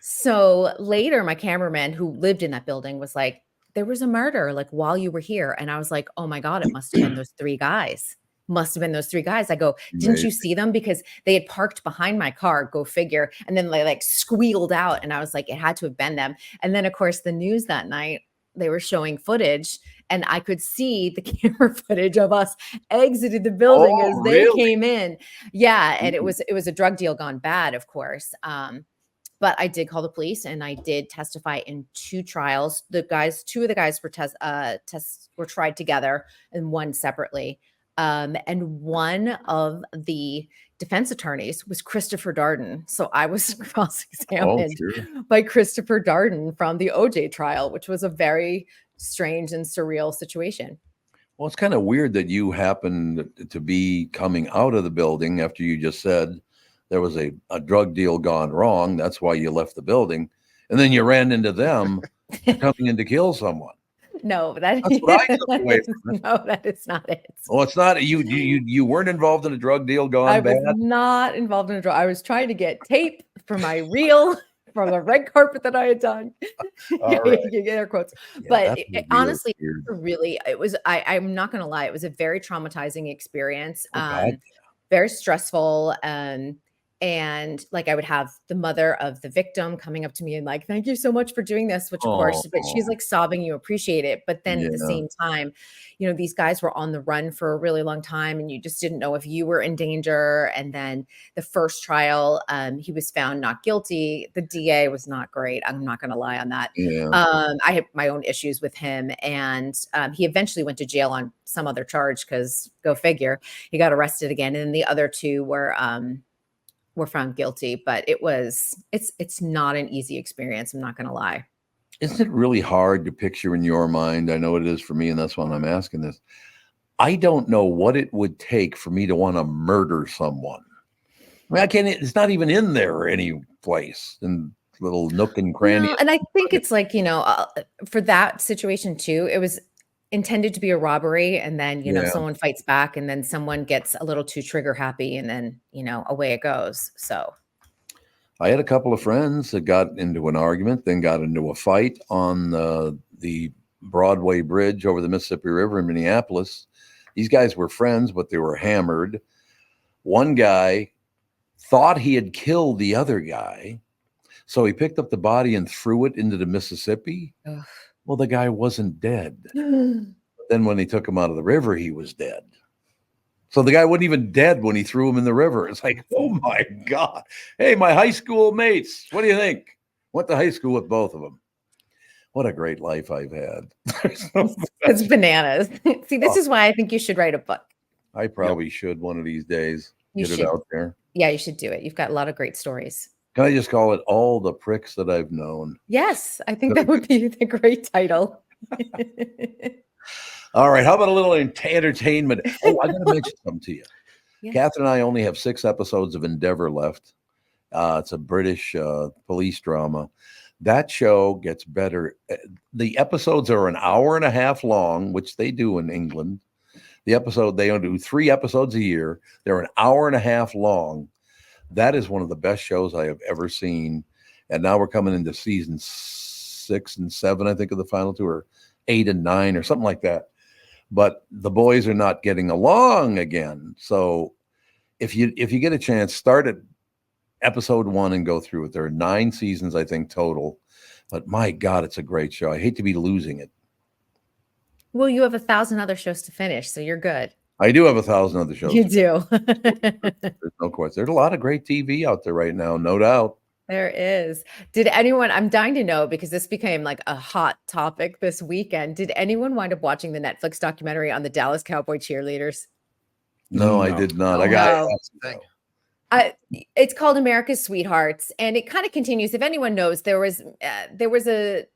So later, my cameraman who lived in that building was like, there was a murder like while you were here. And I was like, oh my God, it must have been those 3 guys. Must have been those 3 guys. I go, didn't you see them? Because they had parked behind my car, go figure. And then they like squealed out. And I was like, it had to have been them. And then of course the news that night, they were showing footage, and I could see the camera footage of us exited the building as they came in. Yeah. And it was a drug deal gone bad, of course. But I did call the police, and I did testify in 2 trials. 2 of the guys were tried together and one separately. And one of the defense attorneys was Christopher Darden. So I was cross-examined by Christopher Darden from the OJ trial, which was a very strange and surreal situation. Well, it's kind of weird that you happened to be coming out of the building after you just said there was a drug deal gone wrong. That's why you left the building. And then you ran into them coming in to kill someone. No, That's what I took away from it. No, that is not it. Oh, it's not. You weren't involved in a drug deal gone bad? I was not involved in a drug. I was trying to get tape for my reel from the red carpet that I had done. You get air quotes. Yeah, but that's honestly, weird. I'm not going to lie. It was a very traumatizing experience. God. Very stressful. And like I would have the mother of the victim coming up to me and like, thank you so much for doing this, which of course, but she's like sobbing, you appreciate it. But then at the same time, these guys were on the run for a really long time, and you just didn't know if you were in danger. And then the first trial, he was found not guilty. The DA was not great. I'm not going to lie on that. Yeah. I had my own issues with him, and he eventually went to jail on some other charge because go figure, he got arrested again. And then the other 2 were found guilty, but it's not an easy experience. I'm not going to lie. Isn't it really hard to picture in your mind? I know it is for me, and that's why I'm asking this. I don't know what it would take for me to want to murder someone. I mean, I can't. It's not even in there any place in little nook and cranny. No, and I think it's like, for that situation too, it was intended to be a robbery, and then someone fights back, and then someone gets a little too trigger happy, and then away it goes. So I had a couple of friends that got into an argument, then got into a fight on the Broadway Bridge over the Mississippi River in Minneapolis. These guys were friends, but they were hammered. One guy thought he had killed the other guy, so he picked up the body and threw it into the Mississippi. Ugh. Well, the guy wasn't dead. Then when they took him out of the river, he was dead. So the guy wasn't even dead when he threw him in the river. It's like, oh my God. Hey, my high school mates, what do you think? Went to high school with both of them. What a great life I've had. It's bananas. See, this is why I think you should write a book. I probably should one of these days. You Get should. it out there. Yeah, you should do it. You've got a lot of great stories. Can I just call it All the Pricks That I've Known? Yes, I think that would be the great title. All right. How about a little entertainment? Oh, I got to mention something to you. Yeah. Catherine and I only have 6 episodes of Endeavor left. It's a British police drama. That show gets better. The episodes are an hour and a half long, which they do in England. They only do 3 episodes a year. They're an hour and a half long. That is one of the best shows I have ever seen. And now we're coming into season 6 and 7, I think, of the final 2, or 8 and 9 or something like that. But the boys are not getting along again. So if you get a chance, start at episode 1 and go through it. There are 9 seasons, I think, total. But my God, it's a great show. I hate to be losing it. Well, you have 1,000 other shows to finish, so you're good. I do have 1,000 other shows. You do. There's no question. There's a lot of great TV out there right now, no doubt. There is. Did anyone, I'm dying to know because this became like a hot topic this weekend. Did anyone wind up watching the Netflix documentary on the Dallas Cowboy cheerleaders? No, I did not. It's called America's Sweethearts, and it kind of continues. If anyone knows, there was a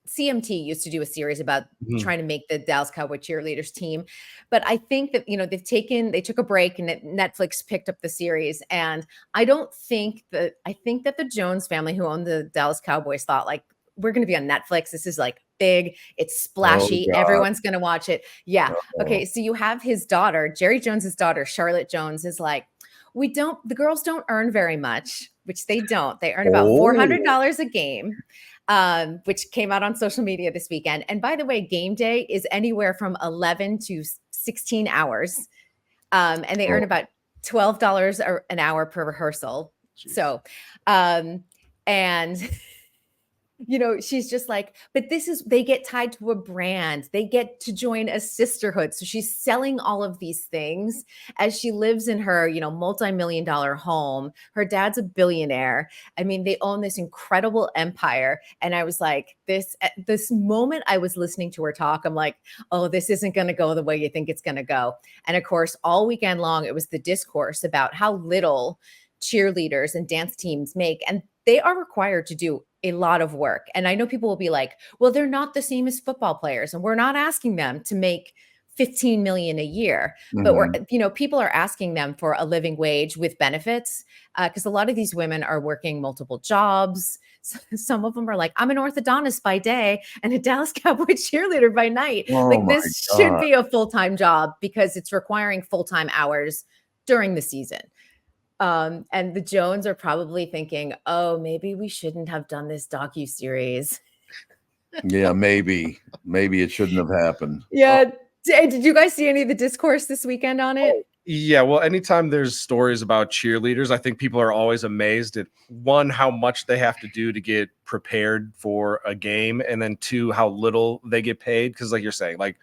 CMT used to do a series about trying to make the Dallas Cowboy cheerleaders team. But I think that, they took a break and Netflix picked up the series. And I think that the Jones family who owned the Dallas Cowboys thought like, we're going to be on Netflix. This is like big. It's splashy. Everyone's going to watch it. Yeah. Okay. So you have his daughter, Jerry Jones's daughter, Charlotte Jones, is like, the girls don't earn very much, which they don't. They earn about $400 a game. Which came out on social media this weekend. And by the way, game day is anywhere from 11 to 16 hours. And they earn about $12 an hour per rehearsal. Jeez. So, and she's just like, but they get tied to a brand. They get to join a sisterhood. So she's selling all of these things as she lives in her, multi-million-dollar home. Her dad's a billionaire. I mean, they own this incredible empire. And I was like, this moment I was listening to her talk, I'm like, oh, this isn't going to go the way you think it's going to go. And of course, all weekend long, it was the discourse about how little cheerleaders and dance teams make. And they are required to do a lot of work. And I know people will be like, well, they're not the same as football players. And we're not asking them to make $15 million a year, but people are asking them for a living wage with benefits. Cause a lot of these women are working multiple jobs. Some of them are like, I'm an orthodontist by day and a Dallas Cowboy cheerleader by night. This should be a full-time job because it's requiring full-time hours during the season. And the Jones are probably thinking, oh, maybe we shouldn't have done this docuseries. Yeah, maybe it shouldn't have happened. Yeah. Did you guys see any of the discourse this weekend on it? Yeah, well, anytime there's stories about cheerleaders, I think people are always amazed at, 1, how much they have to do to get prepared for a game, and then 2, how little they get paid. Because like you're saying, like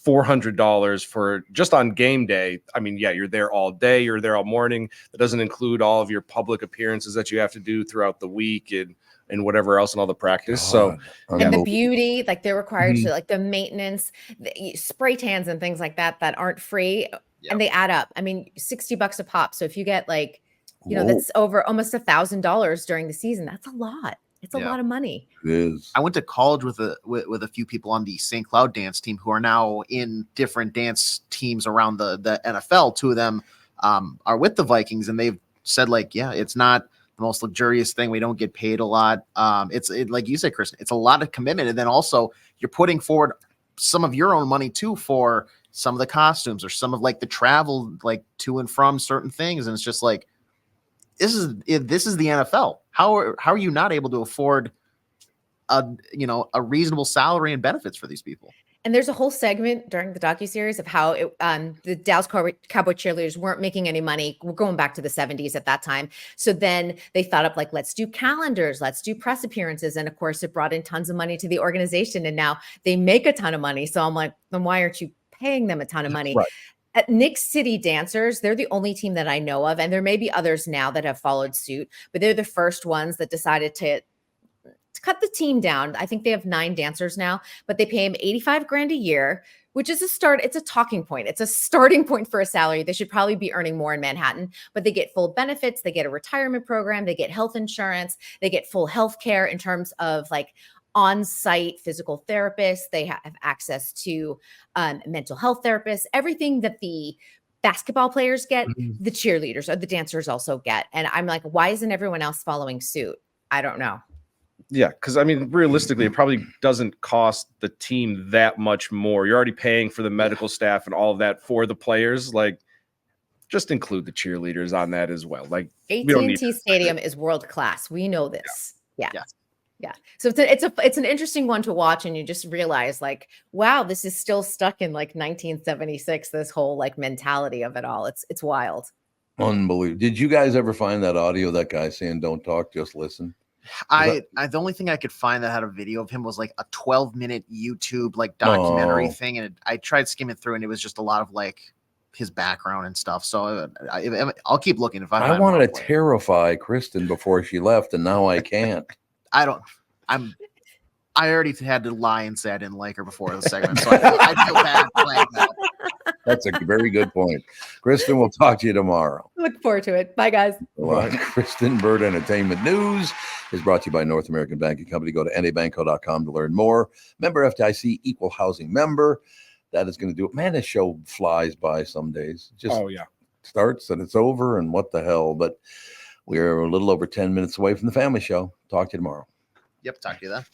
$400 for just on game day. I mean, yeah, you're there all day, you're there all morning. That doesn't include all of your public appearances that you have to do throughout the week and whatever else and all the practice. So and the beauty, like they're required to, like the maintenance, the spray tans and things like that aren't free, and they add up. I mean, $60 a pop. So if you get like, that's over almost $1,000 during the season. That's a lot. It's a lot of money. It is. I went to college with a few people on the St. Cloud dance team who are now in different dance teams around the NFL. 2 of them are with the Vikings, and they've said, like, yeah, it's not the most luxurious thing. We don't get paid a lot. It's like you said, Kristen, it's a lot of commitment. And then also you're putting forward some of your own money too for some of the costumes or some of like the travel, like to and from certain things. And it's just like, this is the NFL. How are you not able to afford a reasonable salary and benefits for these people? And there's a whole segment during the docuseries of how the Dallas Cowboy cheerleaders weren't making any money. We're going back to the 70s at that time. So then they thought up, like, let's do calendars, let's do press appearances. And of course, it brought in tons of money to the organization. And now they make a ton of money. So I'm like, then why aren't you paying them a ton of money? Right. At Nick City Dancers, they're the only team that I know of. And there may be others now that have followed suit, but they're the first ones that decided to cut the team down. I think they have 9 dancers now, but they pay him $85,000 a year, which is a start. It's a talking point. It's a starting point for a salary. They should probably be earning more in Manhattan, but they get full benefits. They get a retirement program. They get health insurance. They get full health care in terms of like on-site physical therapists. They have access to mental health therapists, everything that the basketball players get, the cheerleaders or the dancers also get. And I'm like, why isn't everyone else following suit? I don't know. Yeah, because I mean, realistically, it probably doesn't cost the team that much more. You're already paying for the medical staff and all of that for the players. Like, just include the cheerleaders on that as well. Like, AT&T Stadium is world class. We know this. Yeah. So it's an interesting one to watch, and you just realize, like, wow, this is still stuck in like 1976. This whole like mentality of it all. It's wild. Unbelievable. Did you guys ever find that audio? That guy saying, "Don't talk, just listen." The only thing I could find that had a video of him was like a 12-minute YouTube like documentary thing, and I tried skimming through, and it was just a lot of like his background and stuff. So I'll keep looking. If I wanted to terrify Kristen before she left, and now I can't. I already had to lie and say I didn't like her before the segment, so I feel bad playing that. That's a very good point. Kristen, we'll talk to you tomorrow. Look forward to it. Bye, guys. Kristen Bird Entertainment News is brought to you by North American Banking Company. Go to nabanco.com to learn more. Member FDIC, equal housing member. That is going to do it. Man, this show flies by some days. Just starts and it's over, and what the hell. But we're a little over 10 minutes away from the family show. Talk to you tomorrow. Yep, talk to you then.